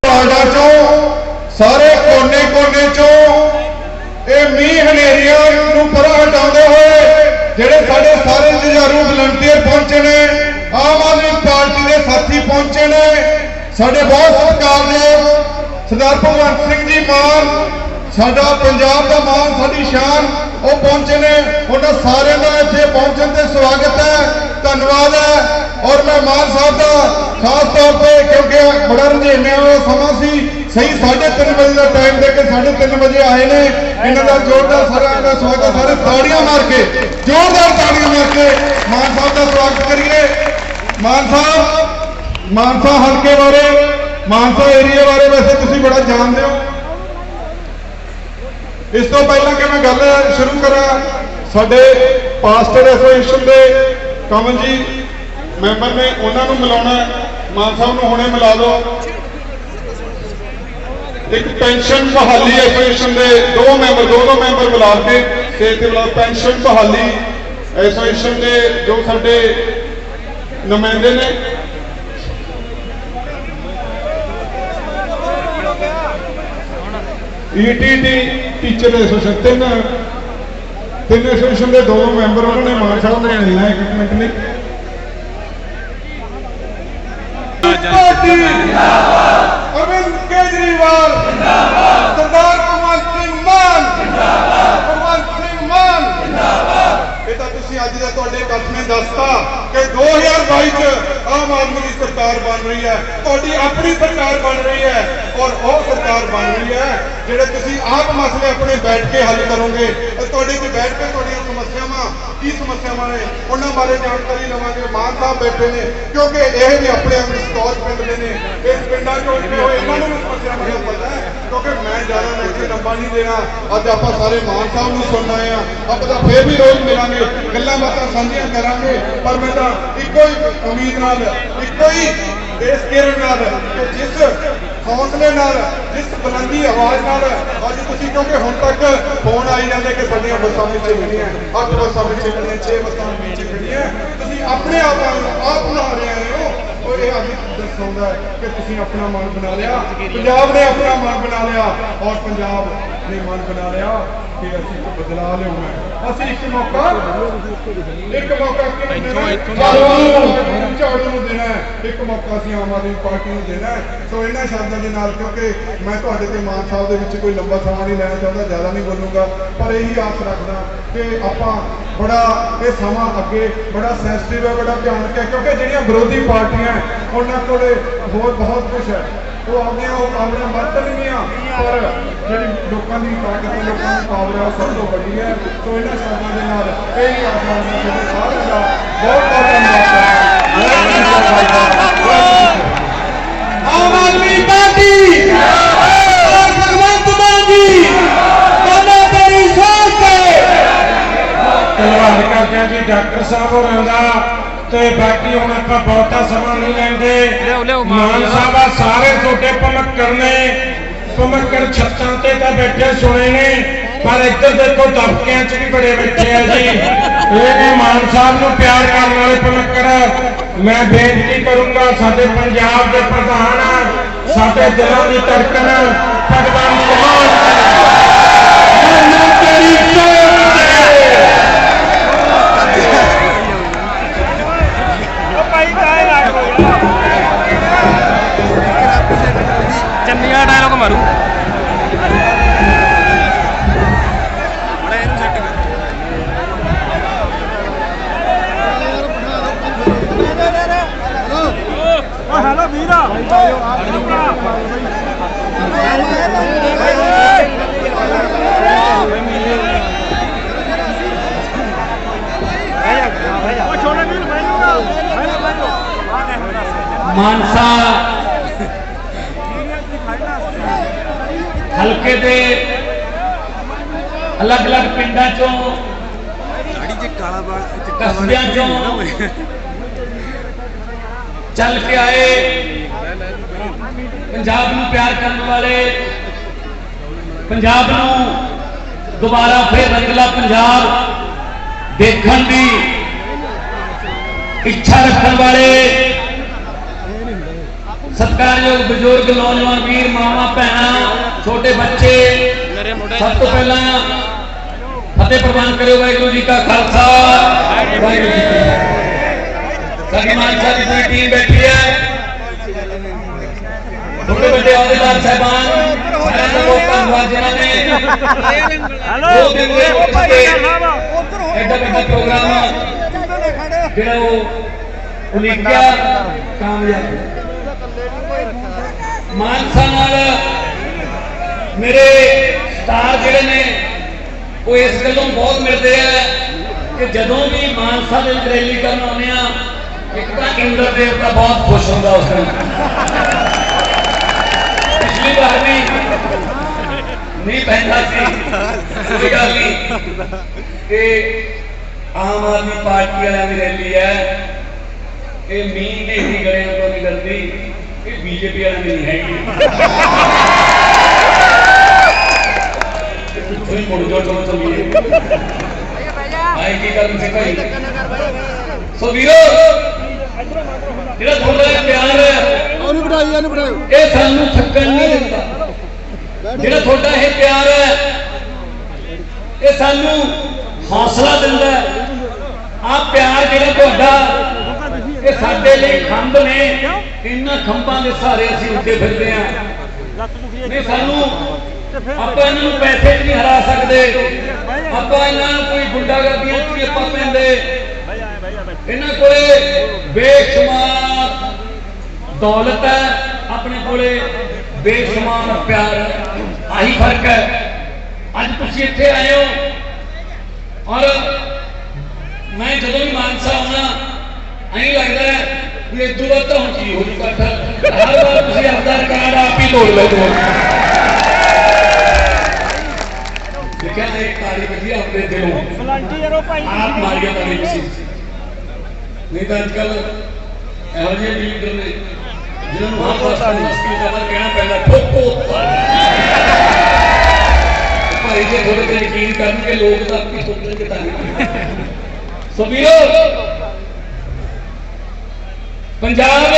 वार्डां चों सारे कोने कोने चों ये मीह हनेरियां नूं परां हटाउंदे होए जिहड़े साडे सारे जुझारू वलंटियर पहुंचे ने, आम आदमी पार्टी के साथी पहुंचे ने, साडे बहुत सत्कारयोग सरदार भगवंत सिंह जी मान, साडा पंजाब का मान, साडी शान, वो पहुंचे ने। उन्होंने सारे का इत्थे पहुंचने से स्वागत है, धन्यवाद है। और मैं मान साहब का खास तौर पर, क्योंकि बड़ा रुझेने वाला समा सी, सही 3:30 बजे का टाइम देके 3:30 बजे आए ने। इन्हों का जोरदार सारा का स्वागत, सारे ताड़ियां मार के, जोरदार ताड़ियां मार के मान साहब का स्वागत करिए। मानसा हल्के बारे, मानसा एरिया बारे वैसे तुम बड़ा जानते हो। इस तो पहला कि मैं गल शुरू करा, साडे पास्टर एसोसीएशन के कमल जी मैंबर ने, उन्होंने मिलाना, मान साहब को हुणे मिला दो। एक पेंशन बहाली एसोसीएशन के दो मैंबर मिला के पेंशन बहाली एसोसीएशन के जो साडे नुमाइंदे ने, ईटीटी टीचर एसोसीएशन, तीन एसोसीएशन के दो मैंबर उन्होंने मान साहब ने मिलना है। एक मिनट नहीं, अरविंद केजरीवाल, सरदार भगवंत सिंह मान, अज कथ ने दसता कि 2022 आम आदमी की सरकार बन रही है, थोड़ी अपनी सरकार बन रही है। और वो सरकार बन रही है जेडे तुसी आप मसले अपने बैठ के हल करोगे, थोड़े को बैठ के थोड़ियां समस्यावां की समस्यावां ने उन्होंने बारे जानकारी लवांगे। मान साहब बैठे ने, क्योंकि यह भी अपने स्टॉल पिंड के ने, इस पिंडा चो इन्होंने भी समस्यावां का पता है। क्योंकि मैं ज़्यादा नक्शे लंबा नहीं देना, अज आप सारे मान साहब को सुन आए हैं, आप फिर भी रोज मिलांगे, गल्लां बातां साझियां करांगे। पर मैं तो इको ही उम्मीद नाल, इको ही इस किरण नाल, जिस हौसले नाल, जिस बुलंदी आवाज़ नाल अज तुसीं, क्योंकि हुण तक फोन आई जाते कि साडियां बसां पिछे खड़ियां, 8 बसां पिछे खड़ियां, 6 बसां पिछे खड़ियां, तुसीं अपने आप बना रहे हो। और यह अज दर्शाता है कि तुसीं अपना मन बना लिया, पंजाब ने अपना मन बना लिया, और पंजाब ने मन बना लिया कि असीं एक बदलाव लिआउणा है। असीं एक मौका झाड़ू नूं देना है, एक मौका असीं आम आदमी पार्टी नूं देना है। सो इन्हां शब्दां दे नाल, क्योंकि मैं तुहाडे ते मान साहब दे विच कोई लंबा समा नहीं लैना चाहता, ज़्यादा नहीं बोलूँगा, पर यही आस रखदा कि आपां बड़ा ये समा अगे बड़ा सैंसिटिव है, बड़ा ध्यान रखें। क्योंकि जिहड़ियां विरोधी पार्टियां उन्हां कोले होर बहुत कुछ है, वो अपने मत नहीं है, पर जी लोगों की ताकत है, लोगों की पावर है, सब तो बड़ी है। तो इन्होंने शब्दों के नाल यही सारे का बहुत आम आदमी पार्टी और भगवंत मान जी दोनों तेरी सोच है। धन्यवाद करते हैं जी डॉक्टर साहब होर ते बाकी हम आप बहुता समा नहीं लेंगे। मान साहब सारे छोटे भमक्कड़ ने, भमक्कड़ छत्तां ते तां बैठे सुने ने, पर इधर देखो दबकियां च भी बड़े बैठे हैं जी। ये मान साहब नूं प्यार करने वाले भमक्कड़। मैं बेनती करूंगा, साडे पंजाब के प्रधान, साडे दिलों की धड़कन भगवंत मान चन्निया डायलॉग मारू हेलो वीरा मानसा हल्के दे अलग अलग पिंडा चों कस्बियां चों चल के आए, पंजाब नूं प्यार करने वाले, पंजाब नूं दोबारा फिर रंगला पंजाब देखने की इच्छा रखने वाले सत्कारयोग बजुर्ग नौजवान वीर मावा भैन छोटे बच्चे सब तो पहला फतेह प्रवान करो। वाहिगुरू जी का खालसा वाहिगुरू जी की फतेह। साडी मानसा की पूरी टीम बैठी है, छोटे बड़े अहदेदार साहबान सारा का बहुत धन्यवाद जिन्होंने दो दिन के एडा बड़ा प्रोग्राम जो उलीकिया कामयाब मानसा नाल मेरे स्टार जिहड़े ने वो इस गल्लों बहुत मिलते हैं कि जदों भी मानसा दे रैली करन आउंदे आ एक तां इंद्र देवता बहुत खुश होंदा उस दिन। पिछली बार भी नहीं पैंदा सी, कोई गल नहीं कि आम आदमी पार्टी वालों की रैली है, ये मीन नहीं गड़े तो नहीं करती, ये बीजेपी वालों की नहीं है। मुड़ जो चलो चलिए भाई की कर से भाई सो वीरो जेड़ा थोड़ा प्यार है ਉਹਨੂੰ ਬਿਠਾਈ ਇਹਨੂੰ ਬਿਠਾਓ ये सानू थकन नहीं दिंदा। जेड़ा थोड़ा ये प्यार है ये सानू हौसला दिंदा। आ प्यार जेड़ा थोड़ा ये साडे लिए खंभ ने, इन्हां खंभां दे सहारे असीं उठे फिरदे हां। नहीं सानू ਆਪਾਂ ਇਹਨਾਂ ਨੂੰ ਪੈਸੇ ਨਹੀਂ ਹਰਾ ਸਕਦੇ, ਆਪਾਂ ਇਹਨਾਂ ਨੂੰ ਕੋਈ ਗੁੰਡਾਗਰਦੀਆਂ ਨਹੀਂ ਆਪਾਂ ਪੈਂਦੇ। ਇਹਨਾਂ ਕੋਲੇ ਬੇਸ਼ੁਮਾਰ ਦੌਲਤ ਹੈ, ਆਪਣੇ ਕੋਲੇ ਬੇਸ਼ੁਮਾਰ ਪਿਆਰ ਹੈ। ਆਹੀ ਫਰਕ ਹੈ। ਅੱਜ ਤੁਸੀਂ ਇੱਥੇ ਆਏ ਹੋ ਔਰ ਮੈਂ ਜਦੋਂ ਵੀ ਮਾਨਸਾ ਆਉਣਾ ਐਂ ਲੱਗਦਾ ਹੈ ਵੀ ਇਹ ਤੋਂ ਵੱਧ ਤਾਂ ਹੁਣ ਕੀ ਹੋ ਜੂ ਇਕੱਠ। ਹਰ ਵਾਰ ਤੁਸੀਂ ਆਪਦਾ ਰਿਕਾਰਡ ਆਪ ਹੀ ਤੋੜ ਲੈਂਦੇ ਹੋ। लिखा है एक ताली बजी अपने दिलों आप मारिया ताली बजी नहीं तो आजकल एवं लीडर ने जिन्होंने वहां पर मुश्किल का कहना पहला ठोको भाई जी थोड़े से यकीन करके लोग तो आपकी सोचने के ताली सुनियो पंजाब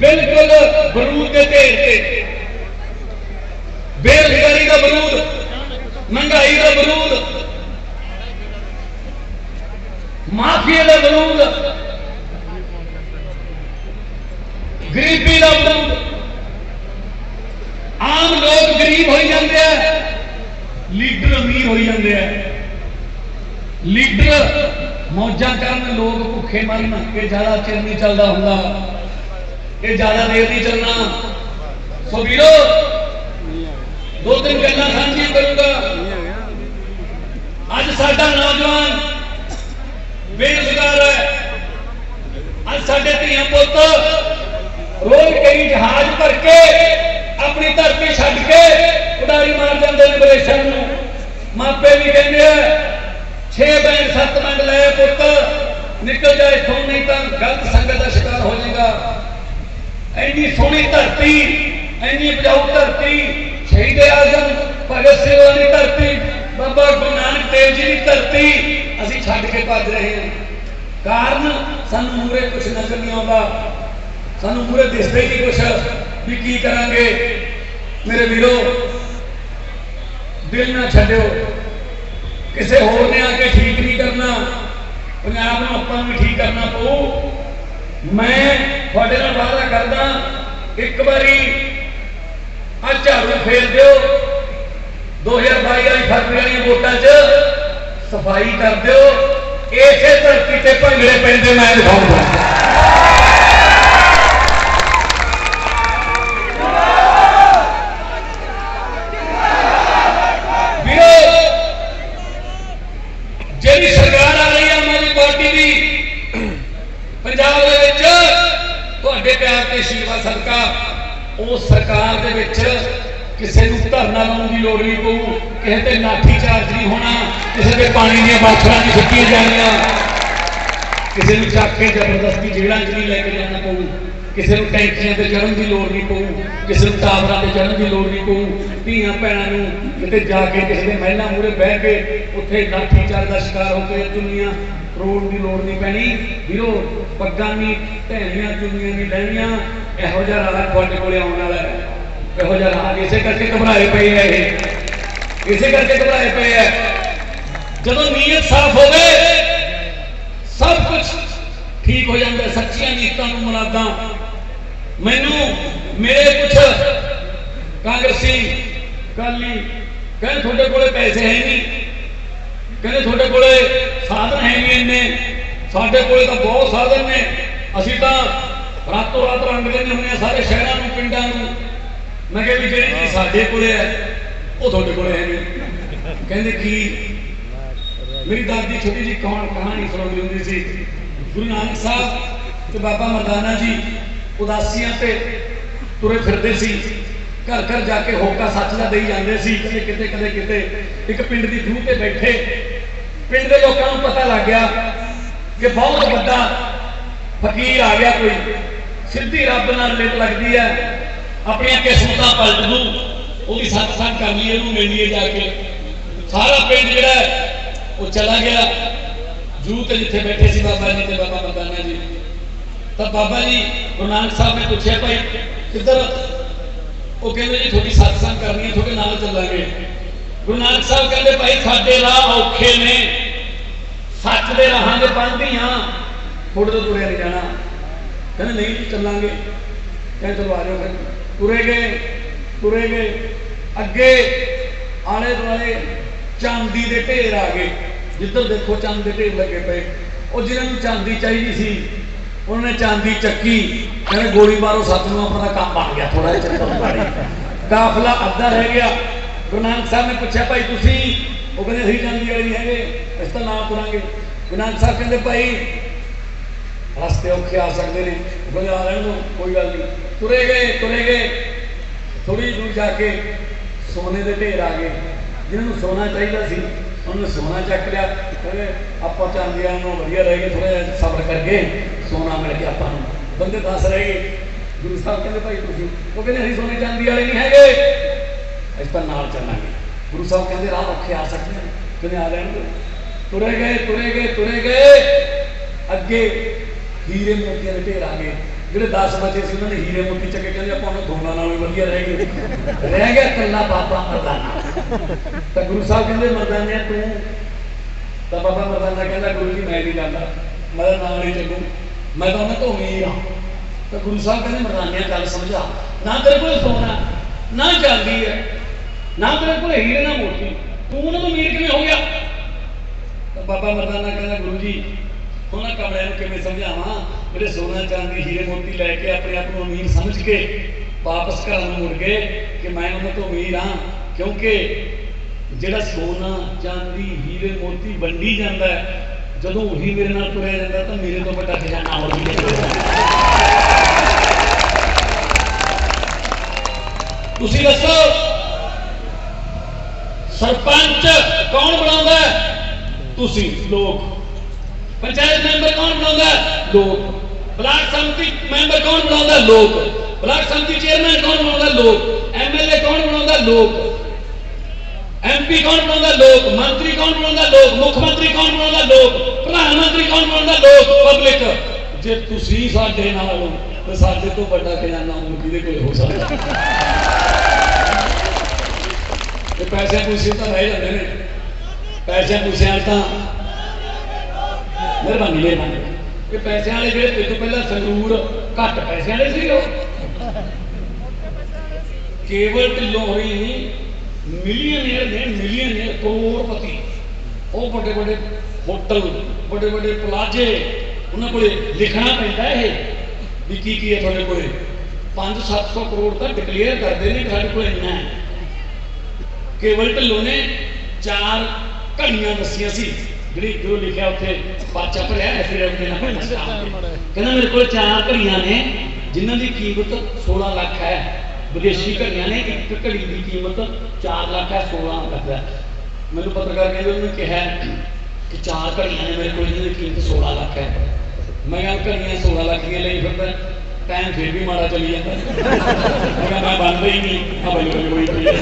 बिल्कुल बरूद के ढेर से बेरोजगारी का बरूद, महंगाई का बरूद, माफिया का बरूद, गरीबी का बरूद। आम लोग गरीब हो जाते हैं, लीडर अमीर हो जाते हैं। लीडर मौजा करन, लोग भुखे मरन, ये ज्यादा चिर नहीं चलता होंदा, ये ज्यादा देर नहीं चलना। सो वीरो दो तीन गल्लां साझी करूंगा। अज साडा नौजवान बेरोजगार है, अज साडे धीआं पुत्त रोज कई जहाज भर के अपनी धरती छड्ड के उड़ारी मार जाते हैं विदेशां नूं। मापे भी कहते हैं 6 बैंड 7 बैंड ले पुत्त निकल जाए इत्थों, नहीं तो गलत संगत का शिकार हो जाएगा। एनी सोहनी धरती, एनी उपजाऊ धरती, शहीद आजम भगत सिंह की धरती, बाबा गुरु नानक देव जी की धरती असीं छड्ड के भज रहे हैं। कारण सानू मूरे कुछ नजर नहीं आता, सानू मूरे दिसदा ही नहीं कुछ भी की करांगे। मेरे वीरो दिल ना छड्डिओ, किसी होर ने आके ठीक नहीं करना, पंजाब नूं आपां नूं ठीक करना पऊ। मैं तुहाडे नाल वादा करदा एक बारी आज झाड़ू फेर दिओ, 2022 वाली फरवरी वाली वोटां च सफाई कर दिओ। इसे धरती ते भंगड़े पैंदे मैं दिखाऊंगा। वीरो जिहड़ी सरकार आ रही है आम आदमी पार्टी दी पंजाब दे विच तुहाडे प्यार ते आशीर्वाद सदका उस सरकार दे विच किसी को धरना लाने की लोड़ नहीं पऊ, किसी ते लाठी चार्ज नहीं होना, किसी के पानी दी बोतलां नहीं सुट्टियां जानियां, किसी को चक के जबरदस्ती जेलां च नहीं लेके जाना पऊ, किसी को टैंकियां ते चढ़न की लोड़ नहीं पऊ, किसी को टावरां ते चढ़न की लोड़ नहीं पऊ। धीआं भैणां नूं किते जाके किसी दे महलां मूहरे बह के उत्थे लाठी चार्ज का शिकार होकर दुनिया ਰੋਣ ਦੀ ਲੋੜ ਨਹੀਂ ਪੈਣੀ ਵੀਰੋ। ਪੱਗਾਂ ਨਹੀਂ ਢੈਣੀਆਂ ਚੁੰਨੀਆਂ ਨਹੀਂ ਲੈਣੀਆਂ। ਇਹੋ ਜਿਹਾ ਰਾਹ ਤੁਹਾਡੇ ਕੋਲੇ ਆਉਣ ਵਾਲਾ ਹੈ। ਇਹੋ ਜਿਹਾ ਰਾਹ ਇਸੇ ਕਰਕੇ ਘਬਰਾਏ ਪਏ ਹੈ, ਇਹ ਇਸੇ ਕਰਕੇ ਘਬਰਾਏ ਪਏ ਹੈ। ਜਦੋਂ ਨੀਅਤ ਸਾਫ਼ ਹੋਵੇ ਸਭ ਕੁਝ ਠੀਕ ਹੋ ਜਾਂਦਾ। ਸੱਚੀਆਂ ਨੀਤਾਂ ਨੂੰ ਮੁਰਾਦਾਂ। ਮੈਨੂੰ ਮੇਰੇ ਕੁਝ ਕਾਂਗਰਸੀ ਕਾਲੀ ਕਹਿੰਦੇ ਤੁਹਾਡੇ ਕੋਲੇ ਪੈਸੇ ਹੈ ਨਹੀਂ, ਕਹਿੰਦੇ ਤੁਹਾਡੇ ਕੋਲੇ ਸਾਧਨ ਹੈ ਨਹੀਂ ਇੰਨੇ, ਸਾਡੇ ਕੋਲੇ ਤਾਂ ਬਹੁਤ ਸਾਧਨ ਨੇ, ਅਸੀਂ ਤਾਂ ਰਾਤੋਂ ਰਾਤ ਰੰਗ ਦਿੰਦੇ ਹੁੰਦੇ ਹਾਂ ਸਾਰੇ ਸ਼ਹਿਰਾਂ ਨੂੰ ਪਿੰਡਾਂ ਨੂੰ। ਮੈਂ ਕਿਹਾ ਵੀ ਜਿਹੜੀ ਚੀਜ਼ ਸਾਡੇ ਕੋਲੇ ਹੈ ਉਹ ਤੁਹਾਡੇ ਕੋਲੇ ਹੈ ਨਹੀਂ। ਕਹਿੰਦੇ ਕੀ? ਮੇਰੀ ਦਾਦੀ ਛੋਟੀ ਜਿਹੀ ਕਹਾਣੀ ਸੁਣਾਉਂਦੀ ਹੁੰਦੀ ਸੀ। ਗੁਰੂ ਨਾਨਕ ਸਾਹਿਬ ਤੇ ਬਾਬਾ ਮਰਦਾਨਾ ਜੀ ਉਦਾਸੀਆਂ ਤੇ ਤੁਰੇ ਫਿਰਦੇ ਸੀ, ਘਰ ਘਰ ਜਾ ਕੇ ਹੋਕਾ ਸੱਚ ਦਾ ਦੇਈ ਜਾਂਦੇ ਸੀ। ਕਦੇ ਕਿਤੇ ਕਦੇ ਕਿਤੇ ਇੱਕ ਪਿੰਡ ਦੀ ਖੂਹ ਤੇ ਬੈਠੇ ਪਿੰਡ ਦੇ ਲੋਕਾਂ ਨੂੰ ਪਤਾ ਲੱਗ ਗਿਆ ਕਿ ਬਹੁਤ ਵੱਡਾ ਫਕੀਰ ਆ ਗਿਆ, ਕੋਈ ਸਿੱਧੀ ਰੱਬ ਨਾਲ ਲਿਟ ਲੱਗਦੀ ਹੈ, ਆਪਣੀਆਂ ਕਿਸਮਤਾਂ ਪਲਟ ਦੂ, ਉਹਦੀ ਸਤਸੰਗ ਕਰ ਲਈਏ, ਉਹਨੂੰ ਮਿਲੀਏ ਜਾ ਕੇ। ਸਾਰਾ ਪਿੰਡ ਜਿਹੜਾ ਉਹ ਚਲਾ ਗਿਆ ਜੂ ਤੇ ਜਿੱਥੇ ਬੈਠੇ ਸੀ ਬਾਬਾ ਜੀ ਤੇ ਬਾਬਾ ਮਰਦਾਨਾ ਜੀ। ਤਾਂ ਬਾਬਾ ਜੀ ਗੁਰੂ ਨਾਨਕ ਸਾਹਿਬ ਨੇ ਪੁੱਛਿਆ ਭਾਈ ਕਿੱਧਰ? ਉਹ ਕਹਿੰਦੇ ਜੀ ਤੁਹਾਡੀ ਸਤਸੰਗ ਕਰਨੀ ਹੈ, ਤੁਹਾਡੇ ਨਾਲ ਚੱਲਾਂਗੇ। ਗੁਰੂ ਨਾਨਕ ਸਾਹਿਬ ਕਹਿੰਦੇ ਭਾਈ ਸਾਡੇ ਰਾਹ ਔਖੇ ਨੇ, ਸੱਚ ਦੇ ਰਾਹਾਂ ਦੇ ਬੰਦੀਆਂ, ਤੁਹਾਡੇ ਤੋਂ ਤੁਰਿਆ ਨਹੀਂ ਜਾਣਾ। ਕਹਿੰਦੇ ਨਹੀਂ ਜੀ ਚੱਲਾਂਗੇ। ਕਹਿੰਦੇ ਚਲੋ ਆ ਜਾਓ। ਫਿਰ ਤੁਰੇ ਗਏ ਅੱਗੇ ਆਲੇ ਦੁਆਲੇ ਚਾਂਦੀ ਦੇ ਢੇਰ ਆ ਗਏ। ਜਿੱਧਰ ਦੇਖੋ ਚਾਂਦੀ ਦੇ ਢੇਰ ਲੱਗੇ ਪਏ। ਉਹ ਜਿਹਨਾਂ ਨੂੰ ਚਾਂਦੀ ਚਾਹੀਦੀ ਸੀ ਉਹਨਾਂ ਨੇ ਚਾਂਦੀ ਚੱਕੀ। ਕਹਿੰਦੇ ਗੋਲੀ ਮਾਰੋ ਸੱਚ ਨੂੰ, ਆਪਣਾ ਕੰਮ ਬਣ ਗਿਆ। ਥੋੜਾ ਜਿਹਾ ਚੱਕਰ ਮਾਰੀ, ਕਾਫਲਾ ਅੱਧਾ ਰਹਿ ਗਿਆ। ਗੁਰੂ ਨਾਨਕ ਸਾਹਿਬ ਨੇ ਪੁੱਛਿਆ ਭਾਈ ਤੁਸੀਂ? ਉਹ ਕਹਿੰਦੇ ਅਸੀਂ ਚਾਂਦੀ ਵਾਲੇ ਨਹੀਂ ਹੈਗੇ, ਅਸੀਂ ਤਾਂ ਨਾਲ ਤੁਰਾਂਗੇ। ਗੁਰੂ ਨਾਨਕ ਸਾਹਿਬ ਕਹਿੰਦੇ ਭਾਈ ਰਸਤੇ ਔਖੇ ਆ ਸਕਦੇ ਨੇ, ਉਹ ਕਹਿੰਦੇ ਆ ਰਹਿਣ ਦਿਓ, ਕੋਈ ਗੱਲ ਨਹੀਂ। ਤੁਰੇ ਗਏ ਥੋੜੀ ਦੂਰ ਜਾ ਕੇ ਸੋਨੇ ਦੇ ਢੇਰ ਆ ਗਏ। ਜਿਹਨਾਂ ਨੂੰ ਸੋਨਾ ਚਾਹੀਦਾ ਸੀ ਉਹਨੇ ਸੋਨਾ ਚੱਕ ਲਿਆ। ਕਹਿੰਦੇ ਆਪਾਂ ਚਾਂਦੀਆਂ ਨੂੰ ਵਧੀਆ ਰਹਿ ਗਏ, ਥੋੜਾ ਜਿਹਾ ਸਬਰ ਕਰਕੇ ਸੋਨਾ ਮਿਲ ਗਿਆ ਆਪਾਂ ਨੂੰ। ਬੰਦੇ 10 ਰਹਿ ਗਏ। ਗੁਰੂ ਸਾਹਿਬ ਕਹਿੰਦੇ ਭਾਈ ਤੁਸੀਂ? ਉਹ ਕਹਿੰਦੇ ਅਸੀਂ ਸੋਨੇ ਚਾਂਦੀ ਵਾਲੇ ਨਹੀਂ ਹੈਗੇ, ਅਸੀਂ ਤਾਂ ਨਾਲ ਚੱਲਾਂਗੇ। ਗੁਰੂ ਸਾਹਿਬ ਕਹਿੰਦੇ ਰਾਹ ਔਖੇ ਆ ਸਕਦੇ ਨੇ, ਕਹਿੰਦੇ ਆ ਲੈਣ ਦਿਓ। ਤੁਰੇ ਗਏ ਅੱਗੇ ਹੀਰੇ ਮੋਤੀਆਂ ਦੇ ਢੇਰ ਆ ਗਏ। ਜਿਹੜੇ 10 ਬਚੇ ਸੀ ਉਹਨਾਂ ਨੇ ਹੀਰੇ ਮੋਤੀ ਚੱਕੇ। ਕਹਿੰਦੇ ਆਪਾਂ ਉਹਨਾਂ ਦੋਨਾਂ ਨਾਲੋਂ ਵੀ ਵਧੀਆ ਰਹਿ ਗਿਆ ਇਕੱਲਾ ਬਾਬਾ ਮਰਦਾਨਾ। ਤਾਂ ਗੁਰੂ ਸਾਹਿਬ ਕਹਿੰਦੇ ਮਰਦਾਨੇ ਤੂੰ? ਤਾਂ ਬਾਬਾ ਮਰਦਾਨਾ ਕਹਿੰਦਾ ਗੁਰੂ ਜੀ ਮੈਂ ਨਹੀਂ ਜਾਂਦਾ, ਮੈਂ ਤਾਂ ਨਾਲ ਨਹੀਂ ਚੱਲੂ, ਮੈਂ ਤਾਂ ਉਹਨਾਂ ਤੋਂ ਅਮੀਰ ਹਾਂ। ਤਾਂ ਗੁਰੂ ਸਾਹਿਬ ਕਹਿੰਦੇ ਮਰਦਾਨਿਆਂ ਗੱਲ ਸਮਝਾ, ਨਾ ਤੇਰੇ ਕੋਲ ਸੋਨਾ ਨਾ ਚਾਂਦੀ ਹੈ, ਨਾ ਤੇਰੇ ਕੋਲ ਹੀਰੇ ਨਾ ਮੋਤੀ, ਤੂੰ ਉਹਨਾਂ ਤੋਂ ਅਮੀਰ ਕਿਵੇਂ ਹੋ ਗਿਆ? ਤਾਂ ਬਾਬਾ ਮਰਦਾਨਾ ਕਹਿੰਦਾ ਗੁਰੂ ਜੀ ਉਹਨਾਂ ਕਮਲਿਆਂ ਨੂੰ ਕਿਵੇਂ ਸਮਝਾਵਾਂ ਜਿਹੜੇ ਸੋਨਾ ਚਾਂਦੀ ਹੀਰੇ ਮੋਤੀ ਲੈ ਕੇ ਆਪਣੇ ਆਪ ਨੂੰ ਅਮੀਰ ਸਮਝ ਕੇ ਵਾਪਸ ਘਰ ਨੂੰ ਮੁੜ ਗਏ ਕਿ ਮੈਂ ਉਹਨਾਂ ਤੋਂ ਅਮੀਰ ਹਾਂ। ਕਿਉਂਕਿ ਜਿਹੜਾ ਸੋਨਾ ਚਾਂਦੀ ਹੀਰੇ ਮੋਤੀ ਵੰਡੀ ਜਾਂਦਾ ਹੈ, ਜਦੋਂ ਉਹੀ ਮੇਰੇ ਨਾਲ ਤੁਰਿਆ ਜਾਂਦਾ ਤਾਂ ਮੇਰੇ ਤੋਂ ਵੱਡਾ ਖਜ਼ਾਨਾ ਹੋਰ ਵੀ ਤੁਸੀਂ ਦੱਸੋ ਸਰਪੰਚ ਕੌਣ ਬਣਾਉਂਦਾ? ਤੁਸੀਂ ਲੋਕ। पंचायत मेंबर कौन बनाता है? लोग। ब्लॉक समिति मेंबर कौन बनाता है? लोग। ब्लॉक समिति चेयरमैन कौन बनाता है? लोग। एमएलए कौन बनाता है? लोग। एमपी कौन बनाता है? लोग। मंत्री कौन बनाता है? लोग। मुख्यमंत्री कौन बनाता है? लोग। प्रधानमंत्री कौन बनाता है? लोग। पब्लिक। जे तुसी साडे नाल हो तो साडे तो बड़ा खजाना होर किहदे कोल हो सकदा? ते पैसे पूसे तां रह जांदे ने, पैसे पूसे तां ਮਿਹਰਬਾਨੀ ਇਹ ਪੈਸਿਆਂ ਵਾਲੇ ਜਿਹੜੇ ਇਹ ਤੋਂ ਪਹਿਲਾਂ ਸੰਗਰੂਰ ਘੱਟ ਪੈਸਿਆਂ ਵਾਲੇ ਸੀ ਉਹ ਕੇਵਲ ਢਿੱਲੋਂ ਹੋਈ ਮਿਲੀਅਨੇਅਰ ਕਰੋੜਪਤੀ। ਉਹ ਵੱਡੇ ਵੱਡੇ ਹੋਟਲ ਵੱਡੇ ਵੱਡੇ ਪਲਾਜੇ ਉਹਨਾਂ ਕੋਲੇ ਲਿਖਣਾ ਪੈਂਦਾ ਇਹ ਵੀ ਕੀ ਹੈ ਤੁਹਾਡੇ ਕੋਲੇ। 500-700 ਕਰੋੜ ਤਾਂ ਡਿਕਲੇਅਰ ਕਰਦੇ ਨੇ ਸਾਡੇ ਕੋਲ ਇੰਨਾ ਹੈ। ਕੇਵਲ ਢਿੱਲੋਂ ਨੇ 4 ਘੜੀਆਂ ਦੱਸੀਆਂ ਸੀ ਜਿਹੜੀ ਜੋ ਲਿਖਿਆ ਉੱਥੇ ਪਰਚਾ ਭਰਿਆ ਐਫੀਡੇਵਿਟ ਦੇ ਨਾਲ। ਕਹਿੰਦਾ ਮੇਰੇ ਕੋਲ 4 ਘੜੀਆਂ ਨੇ ਜਿਨ੍ਹਾਂ ਦੀ ਕੀਮਤ 16 ਲੱਖ ਹੈ। ਵਿਦੇਸ਼ੀ ਘੜੀਆਂ ਨੇ, ਇੱਕ ਘੜੀ ਦੀ ਕੀਮਤ 4 ਲੱਖ ਹੈ, 16 ਲੱਖ ਹੈ। ਮੈਨੂੰ ਪੱਤਰਕਾਰ ਕਹਿੰਦੇ ਉਹਨੂੰ ਕਿਹਾ ਕਿ 4 ਘੜੀਆਂ ਨੇ ਮੇਰੇ ਕੋਲ ਜਿਹਨਾਂ ਦੀ ਕੀਮਤ 16 ਲੱਖ ਹੈ। ਮੈਂ ਕਿਹਾ ਘੜੀਆਂ 16 ਲੱਖ ਦੀਆਂ ਲਈ ਫਿਰਦਾ, टाइम फिर भी माड़ा चली जाता मैं बनता ही नहीं बल्ले होई पई है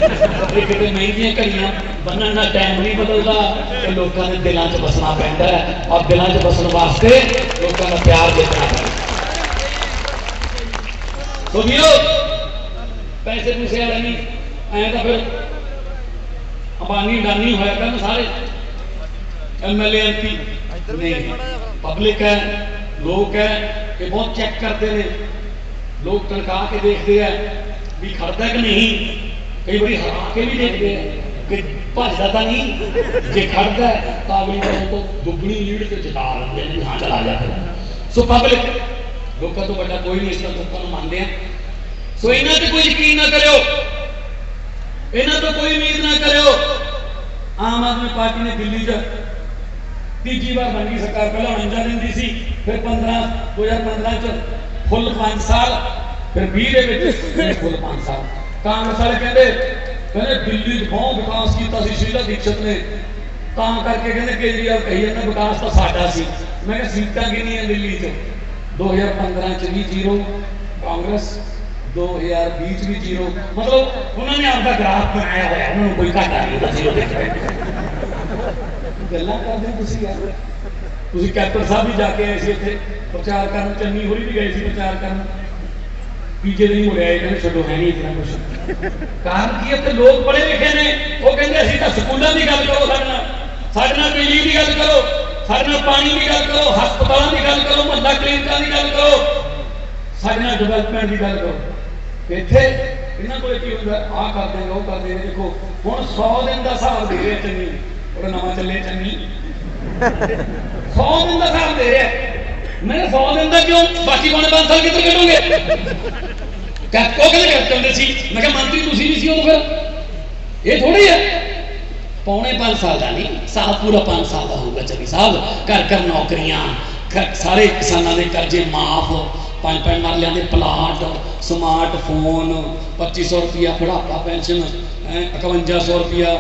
ये किते महंगियां घड़ियां बनने का टाइम नहीं बदलता तो लोगों के दिलों च बसना पैंदा है और दिलों च बसन वास्ते लोगों का प्यार जितना पैंदा तो वीरो पैसे पूसे वाले नहीं ऐ तो फिर अंबानी अडानी होया करन सारे MLA MP नहीं पब्लिक है लोग है कि बहुत चेक करते हैं लोग तनखा के देखते हैं भी खड़ता कि नहीं कई बार हरा के भी देखते हैं कि भजदा तो नहीं जे खड़ता है तो अगली बार तो दुगनी लीड से जिता लेंगे हाँ चला जाता है सो पब्लिक लोगों तो बड़ा कोई नहीं इसका लोगों को मानते हैं सो इन्हों पर कोई यकीन ना करो इन्हों तो कोई उम्मीद ना करो आम आदमी पार्टी ने दिल्ली तीजी बार बन गई सरकार पहले 49 दिन दी सी फिर 2015 च फुल 5 साल फिर 20 फुल 5 साल कांग्रेस वाले कहते दिल्ली बहुत विकास किया शीला दीक्षित ने काम करके कहते केजरीवाल कही जाता विकास तो साडा सी मैं कहा सीटां कितनियां दिल्ली च 2015 च भी 0 कांग्रेस 2020 भी 0 मतलब उन्होंने आपका ग्राफ बनाया हुआ है उन्होंने कोई घाटा नहीं होता 0 देखते गल्लां करदे तुसीं यार तुसीं कैप्टन साहब भी जाके आए सी इत्थे प्रचार करन चन्नी होरी भी गए सी प्रचार करन तीजे दिन मुड़े आए कहंदे छड्डो है नहीं इतना कुछ कारण की इत्थे लोग पढ़े लिखे ने वो कहंदे असीं तां स्कूलां दी गल करो साडे नाल बिजली दी गल करो साडे नाल पानी दी गल करो हस्पतालां दी गल करो मुहल्ला क्लिनिकां दी गल करो साडे नाल डेवलपमेंट दी गल करो इत्थे इन्हां कोल की हुंदा आ कर देंगे वो कर देंगे देखो हुण 100 दिन दा हिसाब दे रहे चन्नी और नवा चले चन्नी 100 दिन का हिसाब दे रहा मैं 100 दिन का क्यों बाकी पौने 5 साल किधर कटोगे कैप्टन कैप्टन सी मैं क्या मंत्री तुसी नहीं सी तो फिर ये थोड़ी है पौने 5 साल का नहीं साल पूरा 5 साल का होगा चली साहब घर घर नौकरियां सारे किसानों के कर्जे माफ 5 मरलियां के प्लाट स्मार्टफोन 2500 रुपया बुढ़ापा पेंशन 5100 रुपया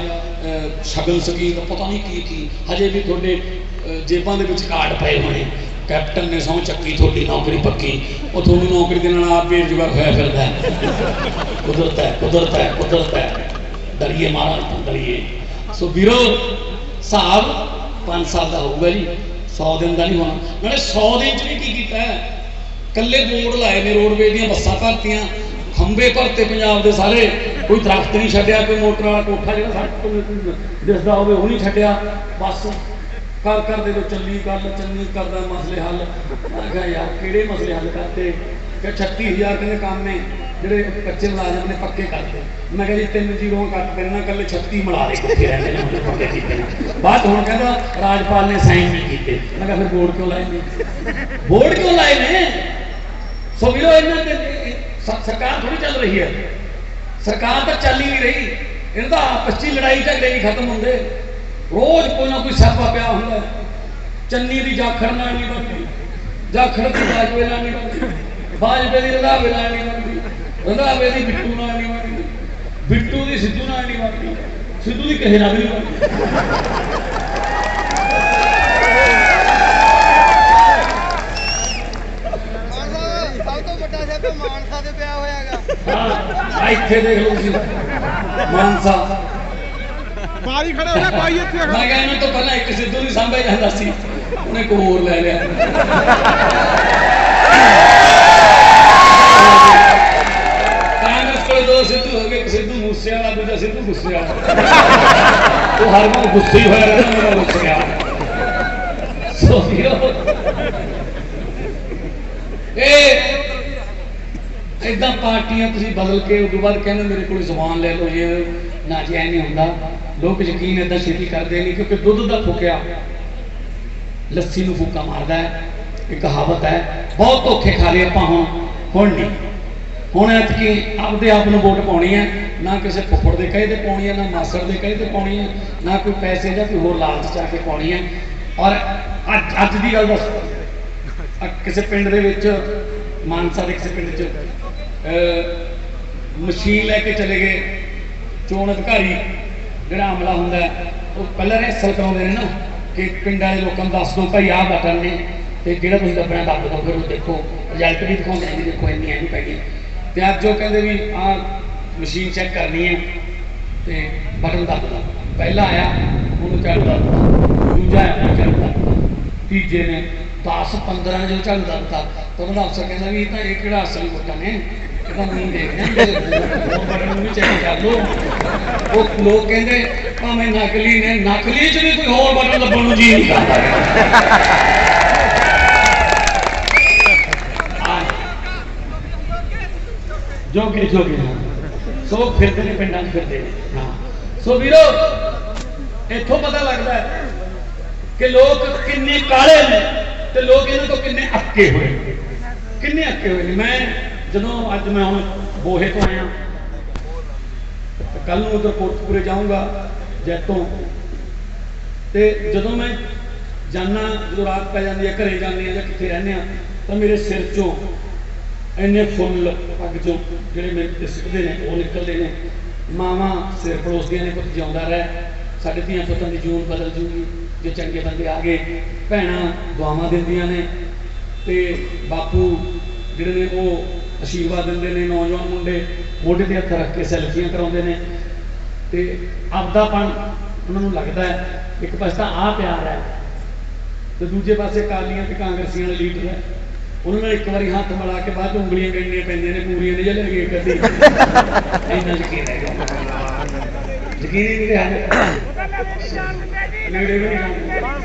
शगन स्कीम पता नहीं की हजे भी थोड़े जेबां दे विच कार्ड पे होने कैप्टन ने सौं चक्की थोड़ी नौकरी पक्की वो थोड़ी नौकरी देने आप बेरोजगार होया फिरदा है कुदरत है डरिए महाराज डरिए सो वीरो साहब 5 साल का होगा जी 100 दिन का नहीं होना मैंने 100 दिन च भी की कीता है कल्ले बोर्ड लाए ने रोडवेज दी बसां भरतियां खंबे भरते पंजाब के सारे कोई दरख्त नहीं छड्डिया कोई मोटर वाला कोठा जो सड़क दिसदा होवे वो नहीं छड्डिया बस कर दे चली गल चन्नी करदा मसले हल मैं कहा यार किहड़े मसले हल करते कि 36,000 कहते काम ने ਜਿਹੜੇ कच्चे मुलाजम ने पक्के करते मैं कहा जी 3 0 कट देना कल 36 मिला दे कितने रहते हैं पक्के कीते बात हुण कहंदा राजपाल ने साइन नहीं कीते मैं कहा फिर बोर्ड क्यों लाए ने बोर्ड क्यों लाए ने सो वीरो इन्हां सरकार थोड़ी चल रही है सरकार तो चल ही नहीं रही इन्हां आपस च लड़ाई झगड़े नहीं खत्म होंगे रोज कोई ना कोई स्यापा पिया होंदा चन्नी दी जाखड़ नाल नहीं बनदी जाखड़ दी बाजवे नाल नहीं बनदी बाजवे दी रंधावे नाल नहीं बनदी रंधावे दी बिट्टू नाल नहीं बनदी बिट्टू दी सिद्धू नाल नहीं बनदी सिद्धू दी किसे नाल नहीं बनदी मानसा दे पिया होयागा हां इत्थे देख लो तुसीं मानसा बारी खड़ा हो भाई इत्थे मैं कहना तो पहला एक सिद्धू नहीं सांभे जांदा सी उन्हें को होर ले लिया कांग्रेस को दो सिद्धू हो गए एक सिद्धू मूसे वाला दूसरा सिद्धू गुस्से वाला तो हर को गुस्से ही होया रहना मेरा गुस्से वाला सो ए इदा पार्टियां तुसीं बदल के उस बाद कहने मेरे को जुबान ले लो ये ना जी ऐ नहीं होंदा लोग यकीन इदा छेती करते नहीं क्योंकि दुध का फुकिया लस्सी नूं फूका मारदा है एक कहावत है बहुत धोखे खा रहे आपां हुण नहीं हुण ऐतकी आपदे आप नूं वोट पाउणी है ना किसी फुफड़ के कहे ते पाउणी है ना मासड़ के कहे ते पाउणी है ना कोई पैसे या कोई होर लालच च आके पाउणी है और अज दी गल दस किसी पिंड दे विच मानसा के किसी पिंड च मशीन लैके चले गए चोण अधिकारी जो अमला होंगे वो पहले रिहर्सल कराते हैं ना कि पिंड वाले लोगों को दस दो भाई आ बटन ने तो जो तुम दबना दब दो फिर देखो ਰਿਜ਼ਲਟ ਵੀ ਦਿਖਾਉਂਦੇ ਨੇ ਵੀ ਦੇਖੋ ਇੰਨੀ ਐਨੀ ਪੈ ਗਈ। ਤੇ ਅੱਜ ਉਹ ਕਹਿੰਦੇ ਵੀ ਆਹ ਮਸ਼ੀਨ ਚੈੱਕ ਕਰਨੀ ਹੈ ਤੇ ਬਟਨ ਦੱਬਦਾ, ਪਹਿਲਾ ਆਇਆ ਉਹਨੂੰ ਝੜ ਦੱਬਦਾ, ਦੂਜਾ ਆਇਆ ਉਹਨੂੰ ਝੜ ਦੱਬਦਾ, ਤੀਜੇ ਨੇ 10-15 ਨੇ ਜਦੋਂ ਝੜ ਦੱਬਦਾ ਤਾਂ ਉਹਦਾ ਅਫਸਰ ਕਹਿੰਦਾ ਵੀ ਇਹ ਕਿਹੜਾ ਅਸਲੀ ਵੋਟਾਂ ਨੇ, ਇਹ ਤਾਂ ਨਹੀਂ ਦੇਖਦੇ ਹੋਰ ਬਟਨ ਨੂੰ ਵੀ ਚੈੱਕ ਕਰ ਲਓ। ਉਹ ਲੋਕ ਕਹਿੰਦੇ ਭਾਵੇਂ ਨਕਲੀ ਨੇ, ਨਕਲੀ 'ਚ ਵੀ ਕੋਈ ਹੋਰ ਬਟਨ ਲੱਭਣ ਨੂੰ ਜੀ ਨਹੀਂ ਕਰਦਾ। ਜੋਗੇ ਜੋਗੇ ਸੋ ਫਿਰਦੇ ਨੇ ਪਿੰਡਾਂ 'ਚ ਫਿਰਦੇ ਨੇ। ਹਾਂ ਸੋ ਵੀਰੋ ਇੱਥੋਂ ਪਤਾ ਲੱਗਦਾ ਹੈ ਕਿ ਲੋਕ ਕਿੰਨੇ ਕਾਲੇ ਨੇ ਤੇ ਲੋਕ ਇਹਨਾਂ ਤੋਂ ਕਿੰਨੇ ਅੱਕੇ ਹੋਏ ਨੇ, ਕਿੰਨੇ ਅੱਕੇ ਹੋਏ ਨੇ। ਮੈਂ ਜਦੋਂ ਅੱਜ ਮੈਂ ਹੁਣ ਬੋਹੇ ਤੋਂ ਆਇਆ, ਕੱਲ ਨੂੰ ਉਧਰ ਕੋਟਕਪੂਰੇ ਜਾਊਂਗਾ ਜੈਤੋਂ, ਤੇ ਜਦੋਂ ਮੈਂ ਜਾਣਾ, ਜਦੋਂ ਰਾਤ ਪੈ ਜਾਂਦੀ ਹੈ ਘਰੇ ਜਾਂਦੇ ਆ ਜਾਂ ਕਿੱਥੇ ਰਹਿੰਦੇ ਆ, ਤਾਂ ਮੇਰੇ ਸਿਰ 'ਚੋਂ ਇੰਨੇ ਫੁੱਲ ਪੱਗ 'ਚੋਂ ਜਿਹੜੇ ਮੇਰੇ ਸਿੱਟਦੇ ਨੇ ਉਹ ਨਿਕਲਦੇ ਨੇ। ਮਾਵਾਂ ਸਿਰ ਪਲੋਸਦੀਆਂ ਨੇ, ਪੁੱਤ ਜਿਉਂਦਾ ਰਹਿ, ਸਾਡੇ ਧੀਆਂ ਪੁੱਤਾਂ ਦੀ ਜੂਨ ਬਦਲ ਜੂਗੀ ਜੇ ਚੰਗੇ ਬੰਦੇ ਆ ਗਏ। ਭੈਣਾਂ ਦੁਆਵਾਂ ਦਿੰਦੀਆਂ ਨੇ ਤੇ ਬਾਪੂ ਜਿਹੜੇ ਨੇ ਉਹ ਆਸ਼ੀਰਵਾਦ ਦਿੰਦੇ ਨੇ। ਨੌਜਵਾਨ ਮੁੰਡੇ ਮੋਢੇ ਤੇ ਹੱਥ ਰੱਖ ਕੇ ਸੈਲਫੀਆਂ ਕਰਾਉਂਦੇ ਨੇ ਤੇ ਆਪਦਾਪਣ ਉਹਨਾਂ ਨੂੰ ਲੱਗਦਾ ਹੈ। ਇੱਕ ਪਾਸੇ ਤਾਂ ਆਹ ਪਿਆਰ ਹੈ ਤੇ ਦੂਜੇ ਪਾਸੇ ਅਕਾਲੀਆਂ ਤੇ ਕਾਂਗਰਸੀਆਂ ਦੇ ਲੀਡਰ ਹੈ, ਉਹਨਾਂ ਨਾਲ ਇੱਕ ਵਾਰੀ ਹੱਥ ਮਿਲਾ ਕੇ ਬਾਅਦ ਉਂਗਲੀਆਂ ਗੰਢਣੀਆਂ ਪੈਂਦੀਆਂ ਨੇ, ਪੂਰੀਆਂ ਨੇ ਜਾਂ ਲੈ ਗਏ ਕਦੀ। ਇੰਨਾ ਯਕੀਨ ਹੈ, ਯਕੀਨ ਹੀ ਨਹੀਂ ਰਿਹਾ। ਨੇੜੇ ਵੀ ਨਹੀਂ